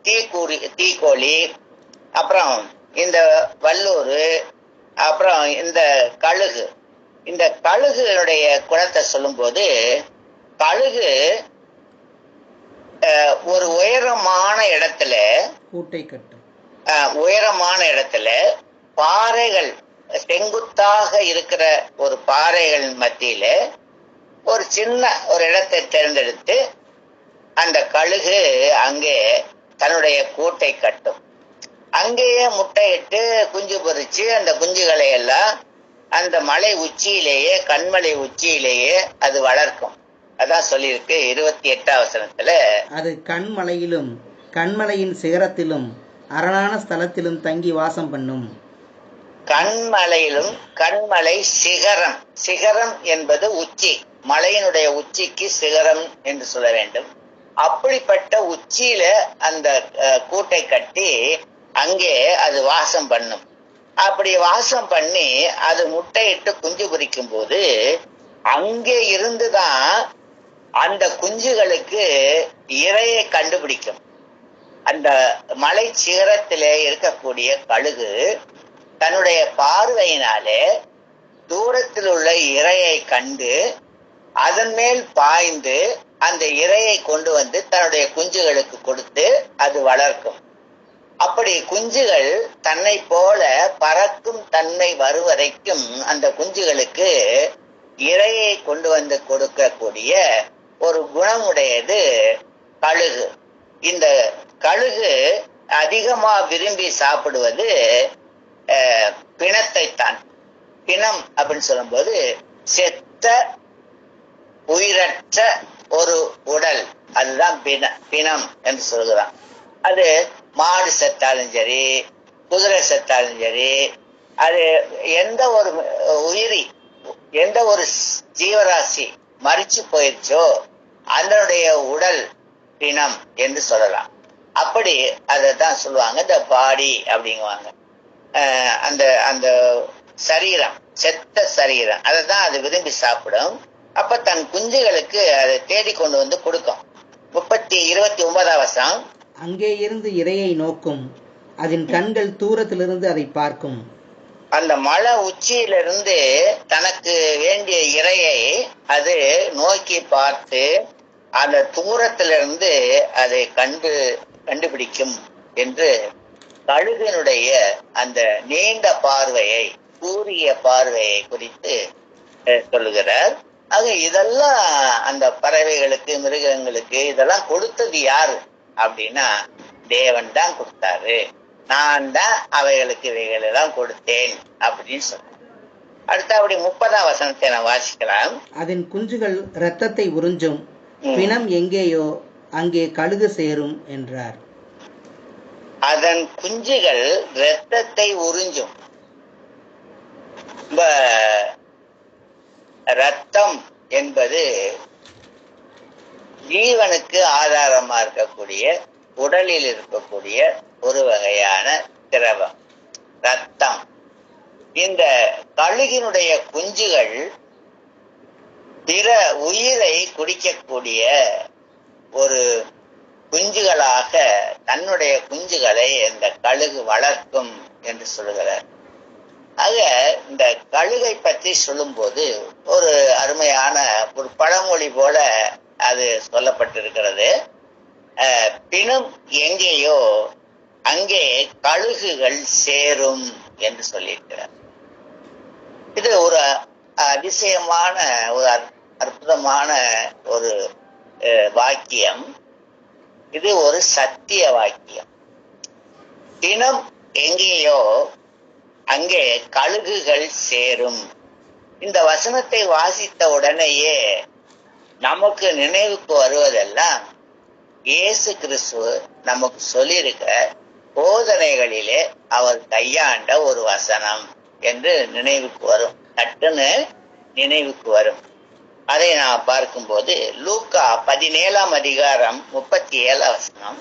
தீக்கோழி, அப்புறம் இந்த வல்லூர், அப்புறம் இந்த கழுகு. இந்த கழுகுடைய குணத்தை சொல்லும் போது, கழுகு ஒரு உயரமான இடத்துல கூட்டை கட்டும். உயரமான இடத்துல பாறைகள் செங்குத்தாக இருக்கிற ஒரு பாறைகள் மத்தியில ஒரு சின்ன ஒரு இடத்தை தேர்ந்தெடுத்து அந்த கழுகு அங்கே தன்னுடைய கூட்டை கட்டும். அங்கேயே முட்டையிட்டு குஞ்சு பொறிச்சு அந்த குஞ்சுகளை எல்லாம் அந்த மலை உச்சியிலேயே, கண்மலை உச்சியிலேயே அது வளர்க்கும். அதான் சொல்லியிருக்கு 28ஆம் வசனத்துல. அது கண்மலையிலும் கண்மலையின் சிகரத்திலும் அரணான ஸ்தலத்திலும் தங்கி வாசம் பண்ணும். கண்மலையிலும், கண்மலை சிகரம், சிகரம் என்பது உச்சி, மலையினுடைய உச்சிக்கு சிகரம் என்று சொல்ல வேண்டும். அப்படிப்பட்ட உச்சியில அந்த கூட்டை கட்டி அங்கே அது வாசம் பண்ணும். அப்படி வாசம் பண்ணி அது முட்டையிட்டு குஞ்சு பொரிக்கும் போது அங்கே இருந்துதான் அந்த குஞ்சுகளுக்கு இரையை கண்டுபிடிக்கும். அந்த மலை சிகரத்திலே இருக்கக்கூடிய கழுகு தன்னுடைய பார்வையினாலே தூரத்தில் உள்ள இரையை கண்டு அதன் மேல் பாய்ந்து அந்த இரையை கொண்டு வந்து தன்னுடைய குஞ்சுகளுக்கு கொடுத்து அது வளர்க்கும். அப்படி குஞ்சுகள் தன்னை போல பறக்கும் தன்மை வருவரைக்கும் அந்த குஞ்சுகளுக்கு இரையை கொண்டு வந்து கொடுக்கக்கூடிய ஒரு குணமுடையது கழுகு. இந்த கழுகு அதிகமா விரும்பி சாப்பிடுவது பிணத்தை தான். பிணம் அப்படின்னு சொல்லும்போது செத்த உயிரற்ற ஒரு உடல், அதுதான் பிணம் என்று சொல்கிறான். அது மாடு செத்தாலும் சரி, குதிரை செத்தாலும் சரி, அது எந்த ஒரு உயிரி, எந்த ஒரு ஜீவராசி மரிச்சு போயிடுச்சோ அதனுடைய உடல் பிணம் என்று சொல்லலாம். அப்படி அதான் சொல்லுவாங்க இந்த பாடி அப்படிங்குவாங்க. அந்த அந்த சரீரம், செத்த சரீரம், அதை தான் அது விரும்பி சாப்பிடும். அப்ப தன் குஞ்சுகளுக்கு அதை தேடி கொண்டு வந்து கொடுக்கும். 29ஆம் வசனம். அங்கே இருந்து இரையை நோக்கும், அதன் கண்கள் தூரத்திலிருந்து அதை பார்க்கும். அந்த மலை உச்சியிலிருந்து தனக்கு வேண்டிய இரையை அது நோக்கி பார்த்து அந்த தூரத்திலிருந்து அதை கண்டுபிடிக்கும் என்று கழுகினுடைய அந்த நீண்ட பார்வையை, கூரிய பார்வையை குறித்து சொல்லுகிறார். ஆக இதெல்லாம் அந்த பறவைகளுக்கு, மிருகங்களுக்கு இதெல்லாம் கொடுத்தது யாரு அப்படின்னா தேவன் தான் கொடுத்தாரு. நான் தான் அவைகளுக்கு இவைகளெல்லாம் கொடுத்தேன் அப்படின்னு சொல்றேன். அடுத்தபடி 30ஆம் வசனத்தை நான் வாசிக்கலாம். அதன் குஞ்சுகள் இரத்தத்தை உறிஞ்சும், பிணம் எங்கேயோ அங்கே கழுகு சேரும் என்றார். அதன் குஞ்சுகள் இரத்தத்தை உறிஞ்சும். ரத்தம் என்பது ஜீவனுக்கு ஆதாரமா இருக்கக்கூடிய, உடலில் இருக்கக்கூடிய ஒரு வகையான திரவம் ரத்தம். இந்த கழுகினுடைய குஞ்சுகள் பிற உயிரை குடிக்கக்கூடிய ஒரு குஞ்சுகளாக தன்னுடைய குஞ்சுகளை இந்த கழுகு வளர்க்கும் என்று சொல்லுகிறார். ஆக இந்த கழுகை பற்றி சொல்லும் போது ஒரு அருமையான ஒரு பழமொழி போல அது சொல்லப்பட்டிருக்கிறது. பிணம் எங்கேயோ அங்கே கழுகுகள் சேரும் என்று சொல்லியிருக்கிறார். இது ஒரு அதிசயமான, ஒரு அற்புதமான ஒரு வாக்கியம். இது ஒரு சத்திய வாக்கியம். பிணம் எங்கேயோ அங்கே கழுகுகள் சேரும். இந்த வசனத்தை வாசித்த உடனேயே நமக்கு நினைவுக்கு வருவதெல்லாம் இயேசு கிறிஸ்து நமக்கு சொல்லியிருக்க போதனைகளிலே அவர் கையாண்ட ஒரு வசனம் என்று நினைவுக்கு வரும், சட்டுன்னு நினைவுக்கு வரும். அதை நான் பார்க்கும்போது லூக்கா 17ஆம் அதிகாரம் 37ஆம் வசனம்.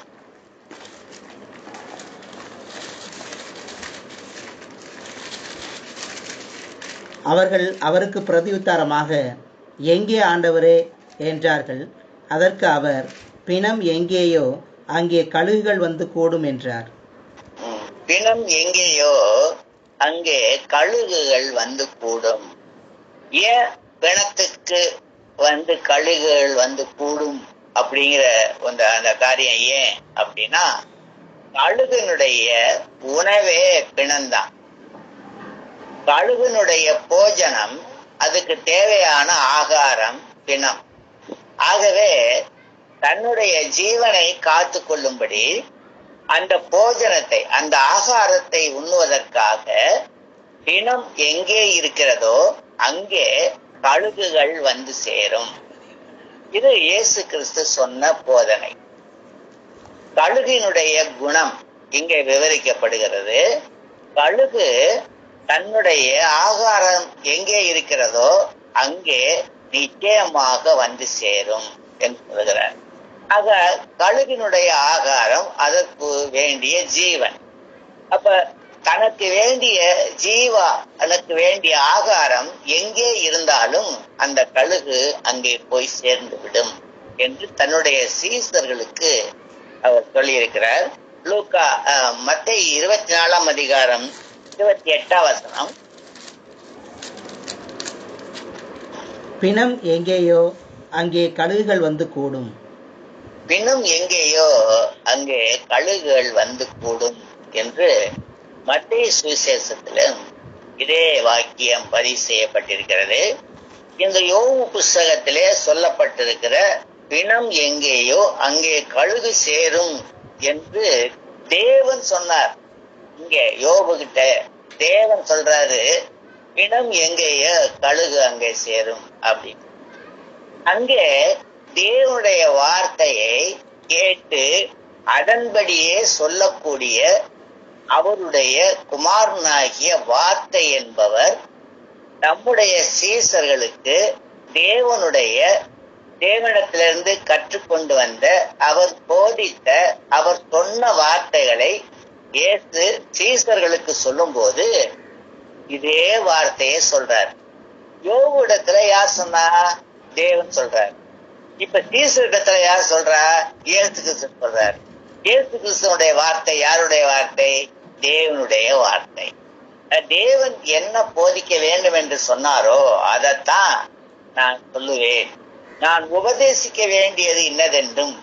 அவர்கள் அவருக்கு பிரதியுத்தரமாக, எங்கே ஆண்டவரே என்றார்கள். அதற்கு அவர், பிணம் எங்கேயோ அங்கே கழுகுகள் வந்து கூடும் என்றார். பிணம் எங்கேயோ அங்கே கழுகுகள் வந்து கூடும். ஏன் பிணத்துக்கு வந்து கழுகுகள் வந்து கூடும் அப்படிங்கிற அந்த காரியம் ஏன் அப்படின்னா, கழுகுனுடைய உணவே பிணம்தான். கழுகுனுடைய போஜனம், அதுக்கு தேவையான ஆகாரம் பிணம். ஆகவே தன்னுடைய ஜீவனை காத்து கொள்ளும்படி அந்த போஜனத்தை, அந்த ஆகாரத்தை உண்ணுவதற்காக பிணம் எங்கே இருக்கிறதோ அங்கே கழுகுகள் வந்து சேரும். இது இயேசு கிறிஸ்து சொன்ன போதனை. கழுகினுடைய குணம் இங்கே விவரிக்கப்படுகிறது. கழுகு தன்னுடைய ஆகாரம் எங்கே இருக்கிறதோ அங்கே நிச்சயமாக வந்து சேரும் என்று சொல்கிறார். ஆக கழுகினுடைய ஆகாரம் அதற்கு வேண்டிய ஜீவன். அப்ப தனக்கு வேண்டிய தனக்கு வேண்டிய ஆகாரம் எங்கே இருந்தாலும் அந்த கழுகு அங்கே போய் சேர்ந்து விடும் என்று தன்னுடைய சீசர்களுக்கு அவர் சொல்லியிருக்கிறார். லூக்கா மத்தேயு 24 அதிகாரம் 28 வசனம். பிணம் எங்கேயோ அங்கே கழுகுகள் வந்து கூடும். பிணம் எங்கேயோ அங்கே கழுகுகள் வந்து கூடும் என்று மத்தேயு சுவிசேஷத்திலும் இதே வாக்கியம் பதிவு செய்யப்பட்டிருக்கிறது. இந்த யோபு புஸ்தகத்திலே சொல்லப்பட்டிருக்கிற பிணம் எங்கேயோ அங்கே கழுகு சேரும் என்று தேவன் சொன்னார். இங்கே யோபு கிட்ட தேவன் சொல்றாரு, பிணம் எங்கேயோ கழுகு அங்கே சேரும் அப்படின்னு. அங்கே தேவனுடைய வார்த்தையை கேட்டு அதன்படியே சொல்லக்கூடிய அவருடைய குமாரனாகிய வார்த்தை என்பவர் நம்முடைய சீசர்களுக்கு தேவனிடத்திலிருந்து கற்றுக்கொண்டு வந்த, அவர் போதித்த, அவர் சொன்ன வார்த்தைகளை இயேசு சீசர்களுக்கு சொல்லும் போது இதே வார்த்தையை சொல்றார். யோபு இடத்துல யார் சொன்னா? தேவன் சொல்றார். இப்ப சீசர் இடத்துல யார் சொல்றா? இயேசு கிறிஸ்து சொல்றார். இயேசு கிறிஸ்துவனுடைய வார்த்தை யாருடைய வார்த்தை? தேவனுடைய வார்த்தை. தேவன் என்ன போதிக்க வேண்டும் என்று சொன்னாரோ அதைத்தான் நான் சொல்லுவேன். நான் உபதேசிக்க வேண்டியது இன்னதென்றும்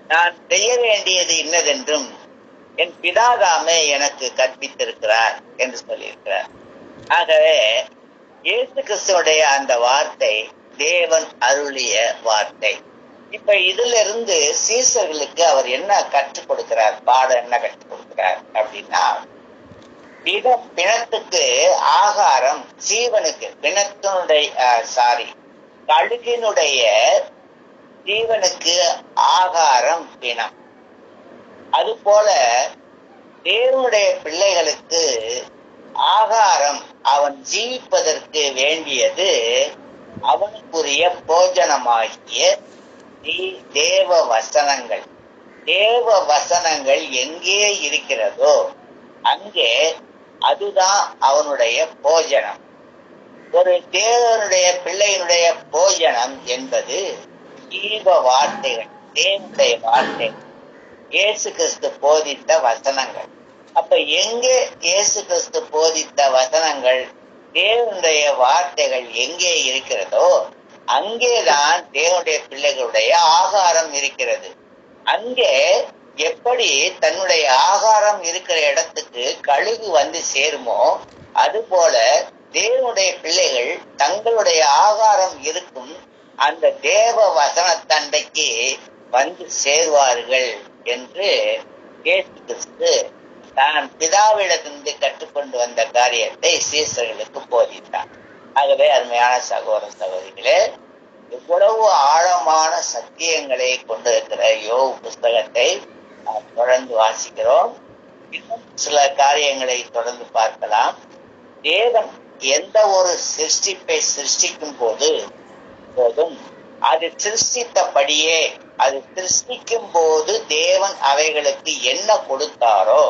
நான் செய்ய வேண்டியது இன்னதென்றும் என் பிதாதாமே எனக்கு கற்பித்திருக்கிறார் என்று சொல்லியிருக்கிறார். ஆகவே இயேசு கிறிஸ்துவனுடைய அந்த வார்த்தை தேவன் அருளிய வார்த்தை. இப்ப இதுல இருந்து சீசர்களுக்கு அவர் என்ன கற்றுக் கொடுக்கிறார்? பாடம் என்ன கற்றுக் கொடுக்கிறார் அப்படின்னா, பிணத்துக்கு ஆகாரம் ஜீவனுக்கு, கழுகினுடைய ஜீவனுக்கு ஆகாரம் பிணம். அதுபோல தேவனுடைய பிள்ளைகளுக்கு ஆகாரம், அவன் ஜீவிப்பதற்கு வேண்டியது அவனுக்குரிய போஜனமாகிய தேவ வசனங்கள். தேவ வசனங்கள் எங்கே இருக்கிறதோ அங்கே அதுதான் அவனுடைய போஜனம். ஒரு தேவனுடைய பிள்ளையினுடைய போஜனம் என்பது ஜீவ வார்த்தைகள், தேவனுடைய வார்த்தைகள், இயேசு கிறிஸ்து போதித்த வசனங்கள். அப்ப எங்கே இயேசு கிறிஸ்து போதித்த வசனங்கள், தேவனுடைய வார்த்தைகள் எங்கே இருக்கிறதோ அங்கேதான் தேவனுடைய பிள்ளைகளுடைய ஆகாரம் இருக்கிறது. அங்கே எப்படி தன்னுடைய ஆகாரம் இருக்கிற இடத்துக்கு கழுகு வந்து சேருமோ அதுபோல தேவனுடைய பிள்ளைகள் தங்களுடைய ஆகாரம் இருக்கும் அந்த தேவ வசனத்தண்டைக்கு வந்து சேருவார்கள் என்று இயேசு கிறிஸ்து தான் பிதாவிடத்திலிருந்து கற்றுக்கொண்டு வந்த காரியத்தை சீசர்களுக்கு போதித்தார். ஆகவே அருமையான சகோதர சகோதரிகளே, இவ்வளவு ஆழமான சத்தியங்களை கொண்டிருக்கிற யோபு புஸ்தகத்தை நாம் தொடர்ந்து வாசிக்கிறோம். இன்னும் சில காரியங்களை தொடர்ந்து பார்க்கலாம். தேவன் எந்த ஒரு சிருஷ்டிப்பை சிருஷ்டிக்கும் போதும் அது சிருஷ்டித்தபடியே, அது சிருஷ்டிக்கும் போது தேவன் அவைகளுக்கு என்ன கொடுத்தாரோ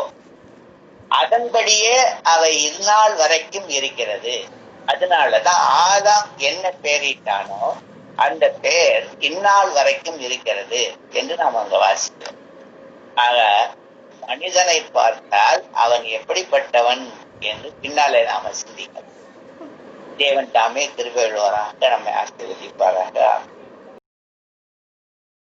அதன்படியே அவை இந்நாள் வரைக்கும் இருக்கிறது. அதனாலதான் ஆதாம் என்ன பெயரிட்டானோ அந்த பெயர் இந்நாள் வரைக்கும் இருக்கிறது என்று நாம் அங்க வாசிக்கிறோம். ஆக மனிதனை பார்த்தால் அவன் எப்படிப்பட்டவன் என்று பின்னாலே நாம சிந்திக்கலாம். தேவன் தாமே திருவள்ளுவராக நம்மை ஆசீர்வதிப்பாராக.